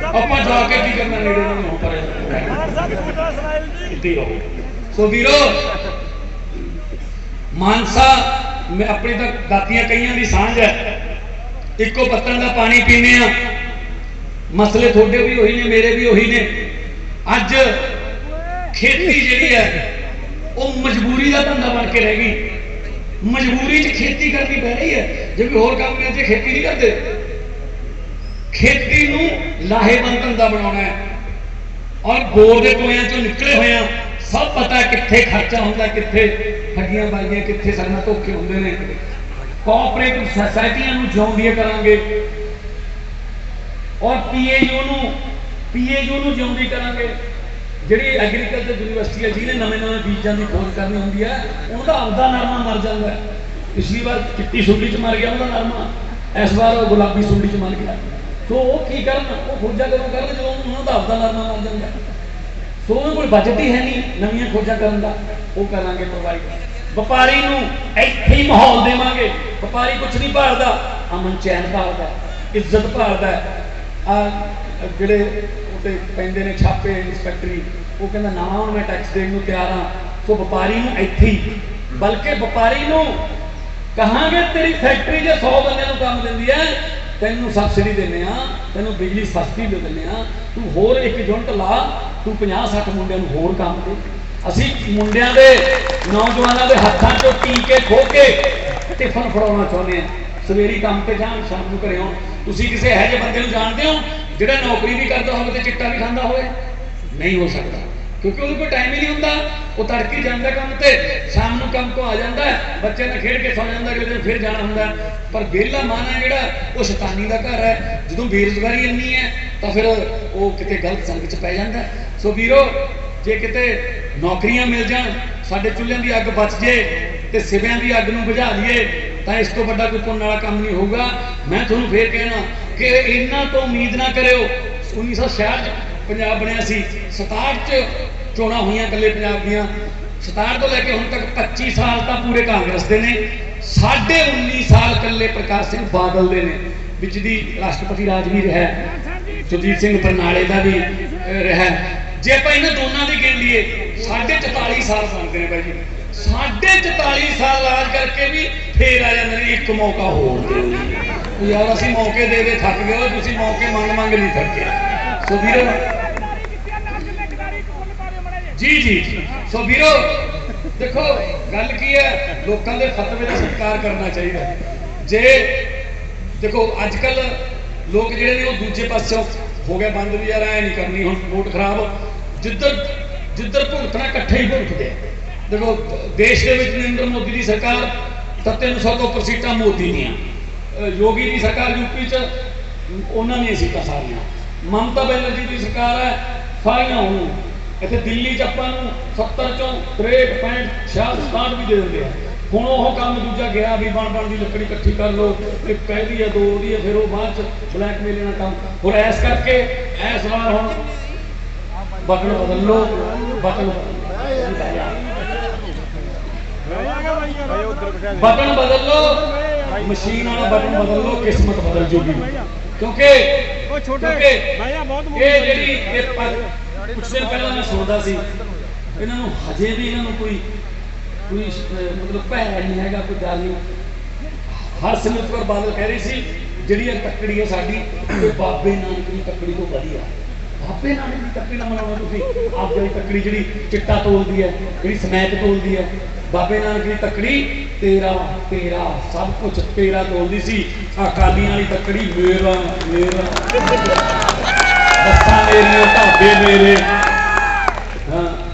ਆਪਾਂ ਜਾ ਕੇ ਕੀ ਕਰਨਾ, ਨੇੜੇ ਨਹੀਂ ਹੋ ਪਰ ਇੱਥੇ ਰਹੋ। ਸੋ ਵੀਰੋ ਮਾਨਸਾ ਮੈਂ ਆਪਣੀ ਤਾਂ ਦਾਤੀਆਂ ਕਈਆਂ ਦੀ ਸਾਂਝ ਹੈ, ਇੱਕੋ ਪੱਤਣ ਦਾ ਪਾਣੀ ਪੀਂਦੇ ਆ। ਮਸਲੇ ਤੁਹਾਡੇ ਵੀ ਉਹੀ ਨੇ, ਮੇਰੇ ਵੀ ਉਹੀ ਨੇ। ਅੱਜ ਖੇਤੀ ਜਿਹੜੀ ਹੈ ਉਹ ਮਜਬੂਰੀ ਦਾ ਧੰਦਾ ਬਣ ਕੇ ਰਹਿ ਗਈ। ਮਜਬੂਰੀ 'ਚ ਖੇਤੀ ਕਰਨੀ ਪੈ ਰਹੀ ਹੈ, ਜੇ ਕੋਈ ਹੋਰ ਕੰਮ ਕਰਦੇ ਖੇਤੀ ਨਹੀਂ ਕਰਦੇ। ਖੇਤੀ ਨੂੰ ਲਾਹੇਵੰਦ ਧੰਦਾ ਬਣਾਉਣਾ ਹੈ ਔਰ ਬੋਰ ਦੇ ਟੋਇਆਂ 'ਚੋਂ ਨਿਕਲੇ ਹੋਏ ਆ। ਸਭ ਪਤਾ ਕਿੱਥੇ ਖਰਚਾ ਹੁੰਦਾ, ਕਿੱਥੇ ਠੱਗੀਆਂ ਬਾਜ਼ੀਆਂ, ਕਿੱਥੇ ਸਾਡੇ ਨਾਲ ਧੋਖੇ ਹੁੰਦੇ ਨੇ। ਕੋਆਪਰੇਟਿਵ ਸੁਸਾਇਟੀਆਂ ਨੂੰ ਜਿਉਂਦੀਆਂ ਕਰਾਂਗੇ ਔਰ ਪੀਏਯੂ ਨੂੰ ਜਿਉਂਦੀ ਕਰਾਂਗੇ। ਜਿਹੜੀ ਐਗਰੀਕਲਚਰ ਯੂਨੀਵਰਸਿਟੀ ਹੈ, ਜਿਹਨੇ ਨਵੇਂ ਬੀਜਾਂ ਦੀ ਖੋਜ ਕਰਨੀ ਹੁੰਦੀ ਹੈ, ਉਹਦਾ ਆਪਦਾ ਨਰਮਾ ਮਰ ਜਾਂਦਾ ਹੈ। ਪਿਛਲੀ ਵਾਰ ਚਿੱਟੀ ਸੁੰਡੀ 'ਚ ਮਰ ਗਿਆ ਉਹਦਾ ਨਰਮਾ, ਇਸ ਵਾਰ ਉਹ ਗੁਲਾਬੀ ਸੁੰਡੀ 'ਚ ਮਰ ਗਿਆ। ਸੋ ਉਹ ਕੀ ਕਰਨ, ਉਹ ਖੋਜਾਂ ਕਦੋਂ ਕਰਨ ਜਦੋਂ ਉਹਨਾਂ ਦਾ ਆਪਦਾ ਨਰਮਾ ਮਰ ਜਾਂਦਾ। ਸੋ ਉਹਨਾਂ ਕੋਲ ਬਜਟ ਹੀ ਹੈ ਨਹੀਂ ਨਵੀਆਂ ਖੋਜਾਂ ਕਰਨ ਦਾ। ਉਹ ਕਰਾਂਗੇ ਪ੍ਰੋਵਾਈਡ। ਵਪਾਰੀ ਨੂੰ ਇੱਥੇ ਹੀ ਮਾਹੌਲ ਦੇਵਾਂਗੇ। ਵਪਾਰੀ ਕੁਛ ਨਹੀਂ ਭਾਲਦਾ, ਅਮਨ ਚੈਨ ਭਾਲਦਾ, ਇੱਜ਼ਤ ਭਾਲਦਾ। ਆ ਜਿਹੜੇ ਉੱਤੇ ਪੈਂਦੇ ਨੇ ਛਾਪੇ ਇੰਸਪੈਕਟਰੀ, ਉਹ ਕਹਿੰਦਾ ਨਾ ਹੁਣ ਮੈਂ ਟੈਕਸ ਦੇਣ ਨੂੰ ਤਿਆਰ ਹਾਂ। ਸੋ ਵਪਾਰੀ ਨੂੰ ਇੱਥੇ ਹੀ, ਬਲਕਿ ਵਪਾਰੀ ਨੂੰ ਕਹਾਂਗੇ ਤੇਰੀ ਫੈਕਟਰੀ ਜੇ 100 ਬੰਦਿਆਂ ਨੂੰ ਕੰਮ ਦਿੰਦੀ ਹੈ, ਤੈਨੂੰ ਸਬਸਿਡੀ ਦਿੰਦੇ ਆ, ਤੈਨੂੰ ਬਿਜਲੀ ਸਸਤੀ ਦੇ ਦਿੰਦੇ ਆ, ਤੂੰ ਹੋਰ ਇੱਕ ਯੂਨਿਟ ਲਾ, ਤੂੰ 50-60 ਮੁੰਡਿਆਂ ਨੂੰ ਹੋਰ ਕੰਮ ਦੇ। ਅਸੀਂ ਮੁੰਡਿਆਂ ਦੇ ਨੌਜਵਾਨਾਂ ਦੇ ਹੱਥਾਂ 'ਚੋਂ ਟੀਕੇ ਖੋ ਕੇ ਟਿਫਨ ਫੜਾਉਣਾ ਚਾਹੁੰਦੇ ਹਾਂ। ਸਵੇਰੀ ਕੰਮ ਤੇ ਜਾਣ, ਸ਼ਾਮ ਨੂੰ ਘਰੇ ਆਉਣ। ਤੁਸੀਂ ਕਿਸੇ ਇਹੋ ਜਿਹੇ ਬੰਦੇ ਨੂੰ ਜਾਣਦੇ ਹੋ ਜਿਹੜਾ ਨੌਕਰੀ ਵੀ ਕਰਦਾ ਹੋਵੇ ਤੇ ਚਿੱਟਾ ਵੀ ਖਾਂਦਾ ਹੋਵੇ? ਨਹੀਂ ਹੋ ਸਕਦਾ, ਕਿਉਂਕਿ ਉਹਨੂੰ ਕੋਈ ਟਾਈਮ ਹੀ ਨਹੀਂ ਹੁੰਦਾ। ਉਹ ਤੜਕੇ ਜਾਂਦਾ ਕੰਮ ਤੇ, ਸ਼ਾਮ ਨੂੰ ਕੰਮ ਤੋਂ ਆ ਜਾਂਦਾ, ਬੱਚੇ ਨਾਲ ਖੇਡ ਕੇ ਸੌ ਜਾਂਦਾ, ਅਗਲੇ ਦਿਨ ਫਿਰ ਜਾਣਾ ਹੁੰਦਾ। ਪਰ ਵਿਹਲਾ ਮਨ ਹੈ ਜਿਹੜਾ, ਉਹ ਸ਼ੈਤਾਨੀ ਦਾ ਘਰ ਹੈ। ਜਦੋਂ ਬੇਰੁਜ਼ਗਾਰੀ ਇੰਨੀ ਹੈ ਤਾਂ ਫਿਰ ਉਹ ਕਿਤੇ ਗਲਤ ਸੰਗਤ 'ਚ ਪੈ ਜਾਂਦਾ। ਸੋ ਵੀਰੋ, ਜੇ ਕਿਤੇ ਨੌਕਰੀਆਂ ਮਿਲ ਜਾਣ, ਸਾਡੇ ਚੁੱਲ੍ਹਿਆਂ ਦੀ ਅੱਗ ਬਚ ਜੇ ਤੇ ਸਿਵਿਆਂ ਦੀ ਅੱਗ ਨੂੰ ਬੁਝਾ ਲਈਏ, ਤਾਂ ਇਸ ਤੋਂ ਵੱਡਾ ਕੋਈ ਪੁੰਨ ਵਾਲਾ ਕੰਮ ਨਹੀਂ ਹੋਊਗਾ। ਮੈਂ ਤੁਹਾਨੂੰ ਫੇਰ ਕਹਿਣਾ ਕਿ ਇਹਨਾਂ ਤੋਂ ਉਮੀਦ ਨਾ ਕਰਿਓ। 1966 'ਚ ਪੰਜਾਬ ਬਣਿਆ ਸੀ, 67 'ਚ ਚੋਣਾਂ ਹੋਈਆਂ ਇਕੱਲੇ ਪੰਜਾਬ ਦੀਆਂ। 67 ਤੋਂ ਲੈ ਕੇ ਹੁਣ ਤੱਕ 25 ਸਾਲ ਤਾਂ ਪੂਰੇ ਕਾਂਗਰਸ ਦੇ ਨੇ, 19.5 ਸਾਲ ਇਕੱਲੇ ਪ੍ਰਕਾਸ਼ ਸਿੰਘ ਬਾਦਲ ਦੇ ਨੇ। ਵਿੱਚ ਦੀ ਰਾਸ਼ਟਰਪਤੀ ਰਾਜ ਵੀ ਰਿਹਾ, ਸੁਰਜੀਤ ਸਿੰਘ ਬਰਨਾਲੇ ਦਾ ਵੀ ਰਿਹਾ। ਜੇ ਆਪਾਂ ਇਹਨਾਂ ਦੋਨਾਂ ਦੀ ਗਿਣ ਲਈਏ, 44.5 ਸਾਲ ਬਣਦੇ ਨੇ ਬਾਈ ਜੀ। 44.5 ਸਾਲ ਰਾਜ ਕਰਕੇ ਵੀ ਫੇਰ ਆ ਜਾਂਦੇ ਨੇ ਇੱਕ ਮੌਕਾ ਹੋਰ ਦਿਓ ਯਾਰ। ਅਸੀਂ ਮੌਕੇ ਦੇ ਦੇ ਥੱਕ ਗਏ, ਤੁਸੀਂ ਮੌਕੇ ਮੰਗ ਨਹੀਂ ਥੱਕੇ। ਸੋ ਵੀਰੋ ਜੀ ਸੋ ਵੀਰੋ ਦੇਖੋ ਗੱਲ ਕੀ ਹੈ, ਲੋਕਾਂ ਦੇ ਫਤਵੇ ਦਾ ਸਤਿਕਾਰ ਕਰਨਾ ਚਾਹੀਦਾ। ਜੇ ਦੇਖੋ ਅੱਜ ਕੱਲ ਲੋਕ ਜਿਹੜੇ ਨੇ ਉਹ ਦੂਜੇ ਪਾਸਿਓਂ ਹੋ ਗਿਆ ਬੰਦ ਵੀ, ਯਾਰ ਐ ਨਹੀਂ ਕਰਨੀ ਹੁਣ ਵੋਟ ਖਰਾਬ। ਜਿੱਧਰ ਭੁਗਤਣਾ ਇਕੱਠੇ ਹੀ ਭੁਗਤਦੇ। ਦੇਖੋ ਦੇਸ਼ ਦੇ ਵਿੱਚ ਨਰਿੰਦਰ ਮੋਦੀ ਦੀ ਸਰਕਾਰ ਤਾਂ 300 ਤੋਂ ਉੱਪਰ ਸੀਟਾਂ ਮੋਦੀ ਦੀਆਂ। ਯੋਗੀ ਦੀ ਸਰਕਾਰ ਯੂਪੀ 'ਚ ਉਹਨਾਂ ਦੀਆਂ ਸੀਟਾਂ ਸਾਰੀਆਂ। ਮਮਤਾ ਬੈਨਰਜੀ ਦੀ ਸਰਕਾਰ ਹੈ, ਸਾਰੀਆਂ ਉਹਨੂੰ ਇੱਥੇ ਦਿੱਲੀ 'ਚ ਆਪਾਂ ਨੂੰ 70 ਚੋਂ 63 65 66 67 ਵੀ ਦੇ ਦਿੰਦੇ ਆ। ਹੁਣ ਉਹ ਕੰਮ ਦੂਜਾ ਗਿਆ ਵੀ ਬਣ ਦੀ ਲੱਕੜੀ ਇਕੱਠੀ ਕਰ ਲਓ, ਇੱਕ ਕਹਿਦੀ ਆ, ਦੋ ਦੀ ਆ, ਫਿਰ ਉਹ ਬਾਅਦ 'ਚ ਬਲੈਕਮੇਲਿੰਗ ਦਾ ਕੰਮ। ਹੁਣ ਐਸ ਕਰਕੇ ਇਸ ਵਾਰ ਹੁਣ ਬਟਨ ਬਦਲ ਲਓ, ਬਟਨ ਬਦਲ ਲਓ, ਮਸ਼ੀਨ ਵਾਲਾ ਬਟਨ ਬਦਲ ਲਓ, ਕਿਸਮਤ ਬਦਲ ਜੂਗੀ। ਕਿਉਂਕਿ ਇਹ ਜਿਹੜੀ ਕੁਛ ਦਿਨ ਪਹਿਲਾਂ ਮੈਂ ਸੁਣਦਾ ਸੀ, ਇਹਨਾਂ ਨੂੰ ਹਜੇ ਵੀ ਇਹਨਾਂ ਨੂੰ ਕੋਈ ਮਤਲਬ ਭੈ ਨਹੀਂ ਹੈਗਾ, ਕੋਈ ਡਰ ਨਹੀਂ। ਹਰਸਿਮਰਤ ਕੌਰ ਬਾਦਲ ਕਹਿ ਰਹੀ ਸੀ ਜਿਹੜੀ ਇਹ ਤੱਕੜੀ ਹੈ ਸਾਡੀ, ਇਹ ਬਾਬੇ ਨਾਨਕ ਦੀ ਤੱਕੜੀ ਤੋਂ ਵਧੀਆ। ਬਾਬੇ ਨਾਨਕ ਦੀ ਤੱਕੜੀ ਨਾ ਮਨਾਉਣਾ ਤੁਸੀਂ, ਆਪ ਜਿਹੜੀ ਤੱਕੜੀ ਜਿਹੜੀ ਚਿੱਟਾ ਤੋਲਦੀ ਹੈ, ਜਿਹੜੀ ਸਮੈਕ ਤੋਲਦੀ ਹੈ, ਬਾਬੇ ਨਾਨਕ ਦੀ ਤੱਕੜੀ ਤੇਰਾ ਤੇਰਾ ਸਭ ਕੁਝ ਤੇਰਾ ਤੋਲਦੀ ਸੀ। ਅਕਾਲੀਆਂ ਵਾਲੀ ਤੱਕੜੀ ਮੇਰਾ ਮੇਰਾ, ਬੱਸਾਂ ਮੇਰੀਆਂ, ਢਾਬੇ ਮੇਰੇ, ਹਾਂ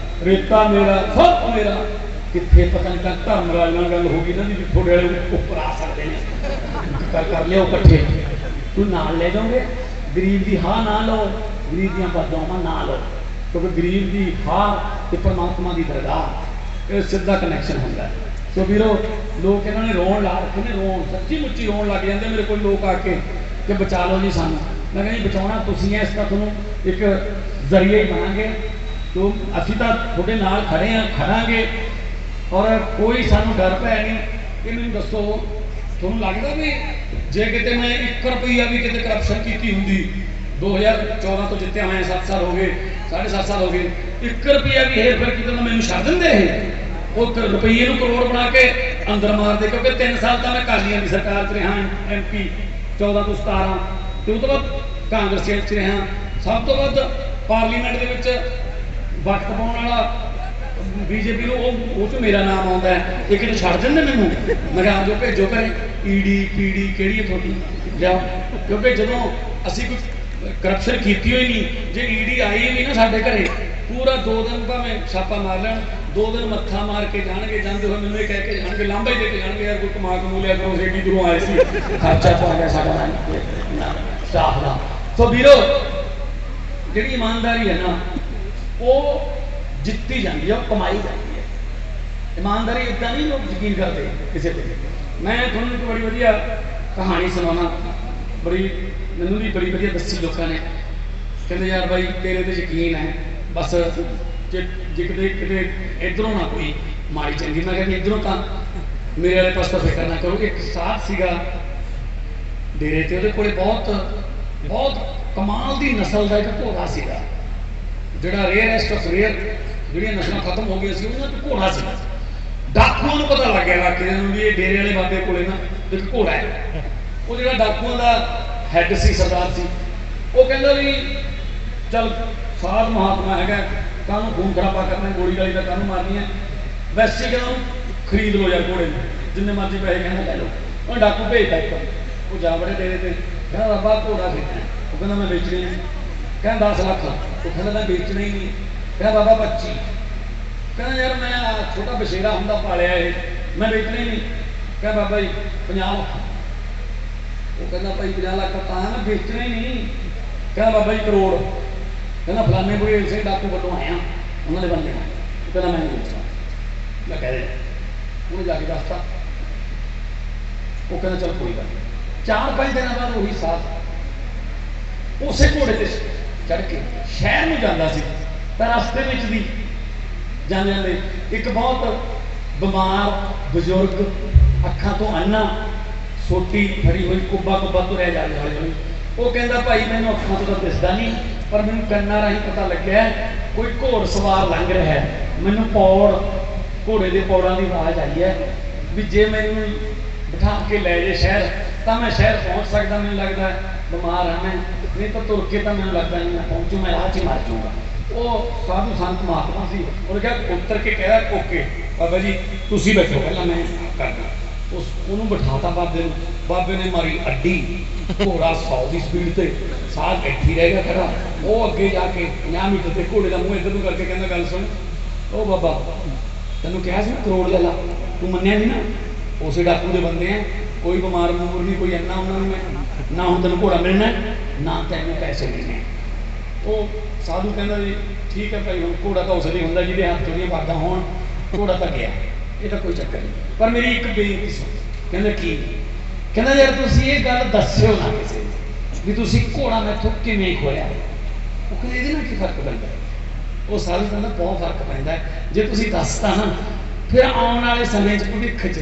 ਰੇਤਾ ਮੇਰਾ, ਸਭ ਮੇਰਾ। ਕਿੱਥੇ ਪਤਾ ਨਹੀਂ ਤਾਂ ਧਰਮਰਾਜ ਨਾਲ ਗੱਲ ਹੋ ਗਈ ਨਾ ਵੀ ਤੁਹਾਡੇ ਵਾਲੇ ਉੱਪਰ ਆ ਸਕਦੇ ਨੇ, ਕਰ ਲਿਓ ਇਕੱਠੇ। ਤੂੰ ਨਾਲ ਲੈ ਜਾਓਗੇ, ਗਰੀਬ ਦੀ ਹਾਂ ਨਾ ਲਓ, ਗਰੀਬ ਦੀਆਂ ਬਦਦੁਆਵਾਂ ਨਾ ਲਓ, ਕਿਉਂਕਿ ਗਰੀਬ ਦੀ ਹਾਂ ਤੇ ਪਰਮਾਤਮਾ ਦੀ ਦਰਗਾਹ ਇਹ ਸਿੱਧਾ ਕਨੈਕਸ਼ਨ ਹੁੰਦਾ। ਸੋ ਵੀਰੋ, ਲੋਕ ਇਹਨਾਂ ਨੇ ਰੋਣ ਲਾ ਰੱਖੇ ਨੇ, ਰੋਣ ਸੱਚੀ ਮੁੱਚੀ ਰੋਣ ਲੱਗ ਜਾਂਦੇ ਮੇਰੇ ਕੋਲ ਲੋਕ ਆ ਕੇ ਕਿ ਬਚਾ ਲਓ ਜੀ ਸਾਨੂੰ। ਮੈਂ ਕਹਿੰਦਾ ਜੀ ਬਚਾਉਣਾ ਤੁਸੀਂ ਇਸ ਦਾ ਤੁਹਾਨੂੰ ਇੱਕ ਜ਼ਰੀਆ ਹੀ ਬਣਾਂਗੇ। ਤੋ ਅਸੀਂ ਤਾਂ ਤੁਹਾਡੇ ਨਾਲ ਖੜੇ ਹਾਂ, ਖੜਾਂਗੇ, ਔਰ ਕੋਈ ਸਾਨੂੰ ਡਰ ਭੈ ਨਹੀਂ। ਇਹ ਮੈਨੂੰ ਦੱਸੋ, ਤੁਹਾਨੂੰ ਲੱਗਦਾ ਵੀ ਜੇ ਕਿਤੇ ਮੈਂ 1 ਰੁਪਈਆ ਵੀ ਕਿਤੇ ਕਰਪਸ਼ਨ ਕੀਤੀ ਹੁੰਦੀ, 2014 ਤੋਂ ਜਿੱਤਿਆ ਹੋਇਆ 7 ਸਾਲ ਹੋ ਗਏ, 7.5 ਸਾਲ ਹੋ ਗਏ, 1 ਰੁਪਈਆ ਵੀ ਹੇਰ ਫੇਰ ਕੀਤਾ ਤਾਂ ਮੈਨੂੰ ਛੱਡ ਦਿੰਦੇ ਇਹ? ਉਹ ਰੁਪਈਏ ਨੂੰ ਕਰੋੜ ਬਣਾ ਕੇ ਅੰਦਰ ਮਾਰਦੇ। ਕਿਉਂਕਿ 3 ਸਾਲ ਤਾਂ ਮੈਂ ਅਕਾਲੀਆਂ ਦੀ ਸਰਕਾਰ 'ਚ ਰਿਹਾ, MP 14 ਤੋਂ 17, ਤੇ ਉਹ ਤੋਂ ਬਾਅਦ ਕਾਂਗਰਸੀ 'ਚ ਰਿਹਾ। ਸਭ ਤੋਂ ਵੱਧ ਪਾਰਲੀਮੈਂਟ ਦੇ ਵਿੱਚ ਵਕਤ ਪਾਉਣ ਵਾਲਾ BJP ਨੂੰ ਉਹ 'ਚ ਮੇਰਾ ਨਾਮ ਆਉਂਦਾ ਹੈ। ਇਹ ਕਿਤੇ ਛੱਡ ਦਿੰਦੇ ਮੈਨੂੰ? ਮੈਂ ਕਿਹਾ ਜੋ ਭੇਜੋ ਘਰੇ, ED PD ਕਿਹੜੀ ਹੈ ਤੁਹਾਡੀ, ਲਿਆਓ। ਕਿਉਂਕਿ ਜਦੋਂ ਅਸੀਂ ਕੋਈ ਕਰਪਸ਼ਨ ਕੀਤੀ ਹੋਈ ਨਹੀਂ, ਜੇ ED ਆਈ ਵੀ ਨਾ ਸਾਡੇ ਘਰੇ, ਪੂਰਾ 2 ਦਿਨ ਭਾਵੇਂ ਛਾਪਾ ਮਾਰ ਲੈਣ, 2 ਦਿਨ ਮੱਥਾ ਮਾਰ ਕੇ ਜਾਣਗੇ। ਜਾਂਦੇ ਹੋਏ ਮੈਨੂੰ ਇਹ ਕਹਿ ਕੇ ਜਾਣਗੇ, ਲਾਂਭਾ ਹੀ ਦੇ ਕੇ ਜਾਣਗੇ, ਯਾਰ ਕੋਈ ਕਮਾ ਕਮੂ ਲਿਆ ਕਰੋ, ਸੇਡੀ ਦੂਰੋਂ ਆਏ ਸੀ, ਖਰਚਾ ਪਾ ਗਿਆ ਸਾਡਾ ਸਟਾਫ ਦਾ। ਸੋ ਵੀਰੋ, ਜਿਹੜੀ ਇਮਾਨਦਾਰੀ ਹੈ ਨਾ, ਉਹ ਜਿੱਤੀ ਜਾਂਦੀ ਹੈ, ਉਹ ਕਮਾਈ ਜਾਂਦੀ ਹੈ। ਇਮਾਨਦਾਰੀ ਇੱਦਾਂ ਨਹੀਂ ਲੋਕ ਯਕੀਨ ਕਰਦੇ ਕਿਸੇ ਤੇ। ਮੈਂ ਤੁਹਾਨੂੰ ਇੱਕ ਬੜੀ ਵਧੀਆ ਕਹਾਣੀ ਸੁਣਾਉਣਾ, ਮੈਨੂੰ ਵੀ ਬੜੀ ਵਧੀਆ ਦੱਸੀ ਲੋਕਾਂ ਨੇ। ਕਹਿੰਦੇ ਯਾਰ ਬਾਈ ਤੇਰੇ ਤੇ ਯਕੀਨ ਹੈ, ਬਸ ਜੇ ਕਿਤੇ ਇੱਧਰੋਂ ਨਾ ਕੋਈ ਮਾੜੀ ਚੰਗੀ। ਮੈਂ ਕਹਿੰਦੀ ਇੱਧਰੋਂ ਤਾਂ ਮੇਰੇ ਵਾਲੇ ਪਾਸੇ ਤਾਂ ਫਿਕਰ ਨਾ ਕਰੋ। ਇੱਕ ਸਾਧ ਸੀਗਾ ਡੇਰੇ ਤੇ, ਉਹਦੇ ਕੋਲੇ ਬਹੁਤ ਕਮਾਲ ਦੀ ਨਸਲ ਦਾ ਇੱਕ ਘੋੜਾ ਸੀਗਾ, ਜਿਹੜਾ ਰੇਅਰੈਸਟ ਆਫ ਰੇਅਰ, ਜਿਹੜੀਆਂ ਨਸਲਾਂ ਖਤਮ ਹੋ ਗਈਆਂ ਸੀ, ਉਹਨਾਂ ਤੋਂ ਘੋੜਾ ਸੀ। ਡਾਕੂਆਂ ਨੂੰ ਪਤਾ ਲੱਗ ਗਿਆ ਇਲਾਕੇ ਨੂੰ ਵੀ ਇਹ ਡੇਰੇ ਵਾਲੇ ਬਾਬੇ ਕੋਲੇ ਨਾ ਇੱਕ ਘੋੜਾ ਹੈ। ਉਹ ਜਿਹੜਾ ਡਾਕੂਆਂ ਦਾ ਹੈੱਡ ਸੀ, ਸਰਦਾਰ ਸੀ, ਉਹ ਕਹਿੰਦਾ ਵੀ ਚੱਲ ਸਾਧ ਮਹਾਤਮਾ ਹੈਗਾ, ਕਾਹਨੂੰ ਖੂਨ ਖਰਾਬਾ ਕਰਨਾ, ਗੋਲੀ ਗਾਲੀ ਦਾ ਕਾਹਨੂੰ ਮਾਰਨੀ ਹੈ, ਵੈਸੇ ਕਹਿੰਦਾ ਖਰੀਦ ਲਓ ਯਾਰ ਘੋੜੇ ਨੂੰ, ਜਿੰਨੇ ਮਰਜ਼ੀ ਪੈਸੇ ਕਹਿੰਦਾ ਲੈ ਲਓ। ਉਹ ਡਾਕੂ ਭੇਜਦਾ ਇੱਕ, ਉਹ ਜਾ ਵੜੇ ਡੇਰੇ ਤੇ, ਕਹਿੰਦਾ ਬਾਬਾ ਘੋੜਾ ਖਰੀਦਣਾ। ਉਹ ਕਹਿੰਦਾ ਮੈਂ ਵੇਚਣਾ ਨਹੀਂ। ਕਹਿੰਦਾ 10 ਲੱਖ। ਉਹ ਕਹਿੰਦਾ ਮੈਂ ਵੇਚਣਾ ਹੀ ਨਹੀਂ। ਕਹਿੰਦਾ ਬਾਬਾ 25। ਕਹਿੰਦਾ ਯਾਰ ਮੈਂ ਛੋਟਾ ਬਸ਼ੇਰਾ ਹੁੰਦਾ ਪਾਲਿਆ ਇਹ, ਮੈਂ ਵੇਚਣਾ ਹੀ ਨਹੀਂ। ਕਹਿੰਦਾ ਬਾਬਾ ਜੀ 50 ਲੱਖ। ਉਹ ਕਹਿੰਦਾ ਭਾਈ 50 ਲੱਖ ਤਾਂ ਮੈਂ ਵੇਚਣਾ ਹੀ ਨਹੀਂ। ਕਹਿੰਦਾ ਬਾਬਾ ਜੀ ਕਰੋੜ। ਕਹਿੰਦਾ ਫਲਾਣੇ ਕੋਈ ਇਸੇ ਡਾਕੂ ਵੱਲੋਂ ਆਇਆ, ਉਹਨਾਂ ਦੇ ਬੰਦੇ। ਉਹ ਕਹਿੰਦਾ ਮੈਂ ਨਹੀਂ ਵੇਚਣਾ। ਮੈਂ ਕਹਿ ਰਿਹਾ, ਉਹਨੇ ਜਾ ਕੇ ਦੱਸਤਾ। ਉਹ ਕਹਿੰਦਾ ਚਲ ਕੋਈ ਗੱਲ ਨਹੀਂ। 4-5 ਦਿਨਾਂ ਬਾਅਦ ਉਹੀ ਸਾਥ ਉਸੇ ਘੋੜੇ ਤੇ ਚੜ ਕੇ ਸ਼ਹਿਰ ਨੂੰ ਜਾਂਦਾ ਸੀ, ਤਾਂ ਰਸਤੇ ਵਿੱਚ ਦੀ ਜਾਂਦੇ ਇੱਕ ਬਹੁਤ ਬਿਮਾਰ ਬਜ਼ੁਰਗ, ਅੱਖਾਂ ਤੋਂ ਅੰਨਾ, ਸੋਟੀ ਫੜੀ ਹੋਈ, ਕੁੱਬਾ ਤੁਰਿਆ ਜਾ ਰਿਹਾ ਹੌਲੀ। ਉਹ ਕਹਿੰਦਾ ਭਾਈ ਮੈਨੂੰ ਅੱਖਾਂ ਤੋਂ ਤਾਂ ਦਿਸਦਾ ਨਹੀਂ, ਪਰ ਮੈਨੂੰ ਕੰਨਾਂ ਰਾਹੀਂ ਪਤਾ ਲੱਗਿਆ ਕੋਈ ਘੋੜ ਸਵਾਰ ਲੰਘ ਰਿਹਾ ਹੈ। ਮੈਨੂੰ ਘੋੜੇ ਦੇ ਪੌੜਾਂ ਦੀ ਆਵਾਜ਼ ਆਈ ਹੈ ਵੀ ਜੇ ਮੈਨੂੰ ਬਿਠਾ ਕੇ ਲੈ ਜੇ ਸ਼ਹਿਰ ਤਾਂ ਮੈਂ ਸ਼ਹਿਰ ਪਹੁੰਚ ਸਕਦਾ। ਮੈਨੂੰ ਲੱਗਦਾ ਬਿਮਾਰ ਹਾਂ ਮੈਂ, ਨਹੀਂ ਤਾਂ ਤੁਰ ਕੇ ਤਾਂ ਮੈਨੂੰ ਲੱਗਦਾ ਨਹੀਂ ਮੈਂ ਪਹੁੰਚੂ, ਮੈਂ ਰਾਹ 'ਚ ਹੀ ਮਰ ਜਾਊਂਗਾ। ਉਹ ਸਾਧੂ ਸੰਤ ਮਹਾਤਮਾ ਸੀ। ਉਹਨੇ ਕਿਹਾ ਉੱਤਰ ਕੇ ਕਹਿਆ ਓਕੇ ਬਾਬਾ ਜੀ ਤੁਸੀਂ ਬੈਠੋ, ਪਹਿਲਾਂ ਮੈਂ ਕਰਦਾ। ਉਹਨੂੰ ਬਿਠਾਤਾ ਬਾਬੇ ਨੂੰ। ਬਾਬੇ ਨੇ ਮਾਰੀ ਅੱਡੀ, ਘੋੜਾ 100 ਦੀ ਸਪੀਡ ਤੇ, ਸਾਹ ਇੱਥੇ ਰਹਿ ਗਿਆ ਖੜਾ। ਉਹ ਅੱਗੇ ਜਾ ਕੇ 50 ਮੀਟਰ ਤੇ ਘੋੜੇ ਦਾ ਮੂੰਹ ਇੱਧਰ ਨੂੰ ਕਰਕੇ ਕਹਿੰਦਾ ਗੱਲ ਸੁਣ, ਉਹ ਬਾਬਾ ਤੈਨੂੰ ਕਿਹਾ ਸੀ ਕਰੋੜ ਲੈ ਲਾ, ਤੂੰ ਮੰਨਿਆ ਨਹੀਂ ਨਾ। ਉਸੇ ਡਾਕੂ ਦੇ ਬੰਦੇ ਆ, ਕੋਈ ਬਿਮਾਰ ਬਮੂਰ ਨਹੀਂ, ਕੋਈ ਇੰਨਾ ਉਹਨਾਂ ਨੂੰ ਮੈਂ ਨਾ ਹੁਣ ਤੈਨੂੰ ਘੋੜਾ ਮਿਲਣਾ ਨਾ ਤੈਨੂੰ ਪੈਸੇ ਮਿਲਣੇ। ਉਹ ਸਾਧੂ ਕਹਿੰਦਾ ਜੀ ਠੀਕ ਹੈ ਭਾਈ, ਹੁਣ ਘੋੜਾ ਤਾਂ ਉਸ ਲਈ ਹੁੰਦਾ ਜਿਹਦੇ ਹੱਥ ਦੀਆਂ ਬਾਗਾਂ ਹੋਣ, ਘੋੜਾ ਤਾਂ ਗਿਆ, ਇਹ ਤਾਂ ਕੋਈ ਚੱਕਰ ਨਹੀਂ, ਪਰ ਮੇਰੀ ਇੱਕ ਬੇਨਤੀ ਸੁਣ। ਕਹਿੰਦਾ ਕੀ? ਕਹਿੰਦਾ ਯਾਰ ਤੁਸੀਂ ਇਹ ਗੱਲ ਦੱਸਿਓ ਨਾ ਕਿਸੇ ਨੂੰ ਵੀ ਤੁਸੀਂ ਘੋੜਾ ਮੈਥੋਂ ਕਿਵੇਂ ਖੋਇਆ। ਉਹ ਕਹਿੰਦੇ ਇਹਦੇ ਨਾਲ ਕੀ ਫਰਕ ਪੈਂਦਾ? ਉਹ ਸਾਧੂ ਕਹਿੰਦਾ ਬਹੁਤ ਫਰਕ ਪੈਂਦਾ, ਜੇ ਤੁਸੀਂ ਦੱਸਤਾ ਨਾ ਫਿਰ ਆਉਣ ਵਾਲੇ ਸਮੇਂ 'ਚ ਭਵਿੱਖ 'ਚ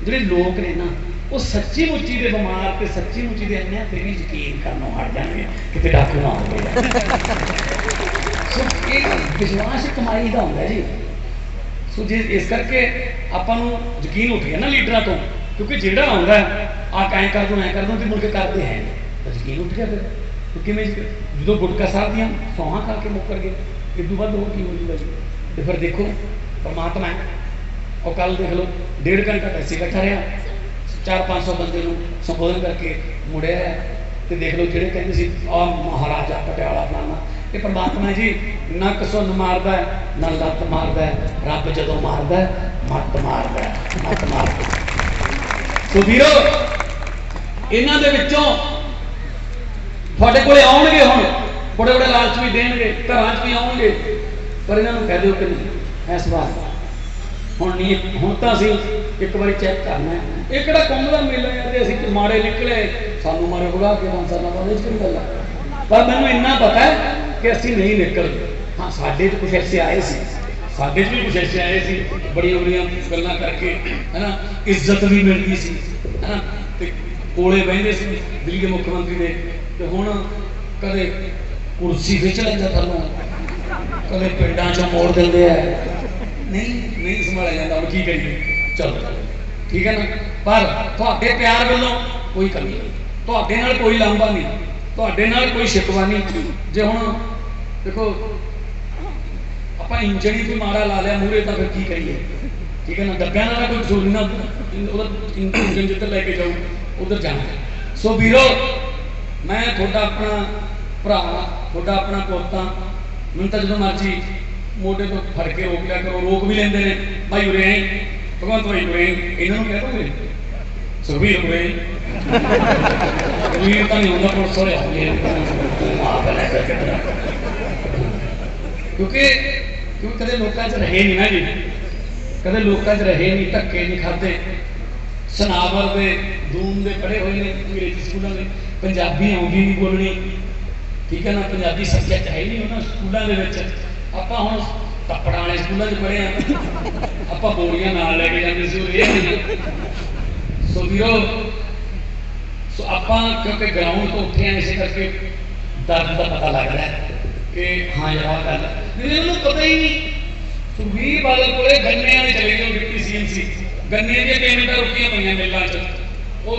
ਜਿਹੜੇ ਲੋਕ ਨੇ ਨਾ ਉਹ ਸੱਚੀ ਮੁੱਚੀ ਦੇ ਬਿਮਾਰ ਤੇ ਸੱਚੀ ਮੁੱਚੀ ਦੇ ਅੰਨ੍ਹਿਆਂ ਤੇ ਵੀ ਯਕੀਨ ਕਰਨੋਂ ਹਟ ਜਾਣਗੇ, ਕਿਤੇ ਡਾਕੂ ਨਾ ਹੋਵੇ। ਸੋ ਇਹ ਵਿਸ਼ਵਾਸ ਕਮਾਈ ਦਾ ਹੁੰਦਾ ਜੀ। ਸੋ ਜੇ ਇਸ ਕਰਕੇ ਆਪਾਂ ਨੂੰ ਯਕੀਨ ਉੱਠ ਗਿਆ ਨਾ ਲੀਡਰਾਂ ਤੋਂ, ਕਿਉਂਕਿ ਜਿਹੜਾ ਆਉਂਦਾ ਆ ਐਂ ਕਰ ਦੂੰ ਤੇ ਮੁੜ ਕੇ ਕਰਦੇ ਹੈ ਤਾਂ ਯਕੀਨ ਉੱਠ ਗਿਆ। ਫਿਰ ਕਿਵੇਂ ਜਦੋਂ ਗੁਟਕਾ ਸਾਹਿਬ ਦੀਆਂ ਸੌਹਾਂ ਖਾ ਕੇ ਮੁੱਕਰ ਗਏ, ਇਸ ਤੋਂ ਬਾਅਦ ਹੋਰ ਕੀ ਹੋ ਜੂਗਾ ਜੀ? ਤੇ ਫਿਰ ਦੇਖੋ ਪਰਮਾਤਮਾ ਹੈ। ਉਹ ਕੱਲ ਦੇਖ ਲਓ 1.5 ਘੰਟਾ ਟੈਕਸੀ ਬੈਠਾ ਰਿਹਾ, 400-500 ਬੰਦੇ ਨੂੰ ਸੰਬੋਧਨ ਕਰਕੇ ਮੁੜਿਆ ਹੈ। ਤੇ ਦੇਖ ਲਓ ਜਿਹੜੇ ਕਹਿੰਦੇ ਸੀ ਆ ਮਹਾਰਾਜਾ ਪਟਿਆਲਾ ਫਲਾਣਾ, ਇਹ ਪਰਮਾਤਮਾ ਜੀ ਨਾ ਕਸੁੰਨ ਮਾਰਦਾ ਨਾ ਲੱਤ ਮਾਰਦਾ, ਰੱਬ ਜਦੋਂ ਮਾਰਦਾ ਮੱਤ ਮਾਰਦਾ, ਮੱਤ ਮਾਰਦਾ। ਸੋ ਵੀਰੋ ਇਹਨਾਂ ਦੇ ਵਿੱਚੋਂ ਤੁਹਾਡੇ ਕੋਲੇ ਆਉਣਗੇ, ਹੁਣ ਬੜੇ ਬੜੇ ਲਾਲਚ ਵੀ ਦੇਣਗੇ, ਘਰਾਂ 'ਚ ਵੀ ਆਉਣਗੇ, ਪਰ ਇਹਨਾਂ ਨੂੰ ਕਹਿ ਦਿਓ ਕਿ ਨਹੀਂ ਇਸ ਵਾਰ ਹੁਣ ਨਹੀਂ, ਹੁਣ ਤਾਂ ਅਸੀਂ ਇੱਕ ਵਾਰੀ ਚੈੱਕ ਕਰਨਾ। ਇਹ ਕਿਹੜਾ ਕੁੰਭ ਦਾ ਮੇਲਾ ਹੈ ਤੇ ਅਸੀਂ ਮਾੜੇ ਨਿਕਲੇ, ਸਾਨੂੰ ਮਾਰੇ ਬੁਲਾ ਕੇ 5 ਸਾਲਾਂ ਬਾਅਦ ਇਹ ਕਿਹੜੀ ਗੱਲ ਹੈ? ਪਰ ਮੈਨੂੰ ਇੰਨਾ ਪਤਾ ਹੈ ਕਿ ਅਸੀਂ ਨਹੀਂ ਨਿਕਲਦੇ। ਹਾਂ ਸਾਡੇ 'ਚ ਕੁਛ ਐਸੇ ਆਏ ਸੀ, ਸਾਡੇ 'ਚ ਵੀ ਕੁਛ ਐਸੇ ਆਏ ਸੀ, ਬੜੀਆਂ ਬੜੀਆਂ ਗੱਲਾਂ ਕਰਕੇ ਹੈ ਨਾ, ਇੱਜ਼ਤ ਵੀ ਮਿਲਦੀ ਸੀ ਹੈ ਨਾ, ਤੇ ਕੋਲੇ ਬਹਿੰਦੇ ਸੀ ਦਿੱਲੀ ਦੇ ਮੁੱਖ ਮੰਤਰੀ ਦੇ। ਤੇ ਹੁਣ ਕਦੇ ਕੁਰਸੀ ਖਿੱਚ ਲੈਂਦਾ ਥੱਲੋਂ, ਕਦੇ ਪਿੰਡਾਂ 'ਚੋਂ ਮੋੜ ਦਿੰਦੇ ਆ, ਨਹੀਂ ਸੰਭਾਲਿਆ ਜਾਂਦਾ। ਹੁਣ ਕੀ ਕਰੀਏ? ਚਲੋ ਠੀਕ ਹੈ ਨਾ, ਪਰ ਤੁਹਾਡੇ ਪਿਆਰ ਵੱਲੋਂ ਕੋਈ ਕਮੀ ਨਹੀਂ, ਤੁਹਾਡੇ ਨਾਲ ਕੋਈ ਲਾਂਭਾ ਨਹੀਂ, ਤੁਹਾਡੇ ਨਾਲ ਕੋਈ ਸ਼ਿਕਵਾ ਨਹੀਂ। ਜੇ ਹੁਣ ਦੇਖੋ ਆਪਾਂ ਇੰਜਣ ਵੀ ਮਾੜਾ ਲਾ ਲਿਆ ਮੂਹਰੇ ਤਾਂ ਫਿਰ ਕੀ ਕਰੀਏ? ਠੀਕ ਹੈ ਨਾ, ਡੱਬਿਆਂ ਦਾ ਕੋਈ ਕਸੂਰ ਨਾ, ਉਹਦਾ ਇੰਜਣ ਜਿੱਧਰ ਲੈ ਕੇ ਜਾਊ ਉਧਰ ਜਾਣਾ। ਸੋ ਵੀਰੋ ਮੈਂ ਤੁਹਾਡਾ ਆਪਣਾ ਭਰਾ, ਤੁਹਾਡਾ ਆਪਣਾ ਪੋਤਾ, ਮੈਨੂੰ ਤਾਂ ਜਦੋਂ ਮਰਜੀ ਮੋਢੇ ਤੋਂ ਫੜ ਕੇ ਰੋਕ ਲਿਆ ਕਰੋ, ਰੋਕ ਵੀ ਲੈਂਦੇ ਨੇ, ਭਾਈ ਉਰੇ ਆਈ, ਭਗਵੰਤ ਭਾਈ ਉਰੇ ਆਈ, ਇਹਨਾਂ ਨੂੰ ਕਹਿ ਦੋਗੇ ਸੁਖਬੀਰ ਉਰੇ ਆਈ, ਸੁਖਬੀਰ ਤਾਂ ਨਹੀਂ ਹੁੰਦਾ ਪੁਲਿਸ ਵਾਲੇ ਕਿਉਂਕਿ ਕਦੇ ਲੋਕਾਂ 'ਚ ਰਹੇ ਨਹੀਂ ਨਾ ਜੀ, ਕਦੇ ਲੋਕਾਂ 'ਚ ਰਹੇ ਨਹੀਂ, ਧੱਕੇ ਨਹੀਂ ਖਾਦੇ। ਸਨਾਵਰ ਦੇ ਦੂਮ ਦੇ ਪੜ੍ਹੇ ਹੋਏ ਨੇ ਅੰਗਰੇਜ਼ੀ ਸਕੂਲਾਂ ਦੇ, ਪੰਜਾਬੀ ਆਉਂਦੀ ਨਹੀਂ ਬੋਲਣੀ, ਠੀਕ ਹੈ ਨਾ, ਪੰਜਾਬੀ ਸਬਜੈਕਟ ਹੈ ਹੀ ਨਹੀਂ ਉਹਨਾਂ ਸਕੂਲਾਂ ਦੇ ਵਿੱਚ। ਆਪਾਂ ਹੁਣ ਕੱਪੜਾਂ ਵਾਲੇ ਸਕੂਲਾਂ 'ਚ ਪੜ੍ਹੇ ਆ, ਆਪਾਂ ਬੋਰੀਆਂ ਨਾਲ ਲੈ ਕੇ ਜਾਂਦੇ ਸੀ, ਉਹ ਇਹ। ਸੋ ਵੀਰੋ ਸੋ ਆਪਾਂ ਕਿਉਂਕਿ ਗਰਾਊਂਡ ਤੋਂ ਉੱਠੇ ਆ, ਇਸੇ ਕਰਕੇ ਦਰਦ ਦਾ ਪਤਾ ਲੱਗਦਾ ਹੈ ਕਿ ਹਾਂ ਯਾਰ ਆਹ ਗੱਲ ਨਹੀਂ, ਉਹਨੂੰ ਪਤਾ ਹੀ ਨਹੀਂ। ਸੁਖਬੀਰ ਬਾਦਲ ਕੋਲੇ ਗੰਨੇ ਵਾਲੇ ਚਲੇ ਗਏ, ਡਿਪਟੀ CM ਸੀ, ਗੰਨੇ ਦੀਆਂ ਪੇਮੈਂਟਾਂ ਰੁਕੀਆਂ ਪਈਆਂ ਮੇਲਾਂ 'ਚ, ਉਹ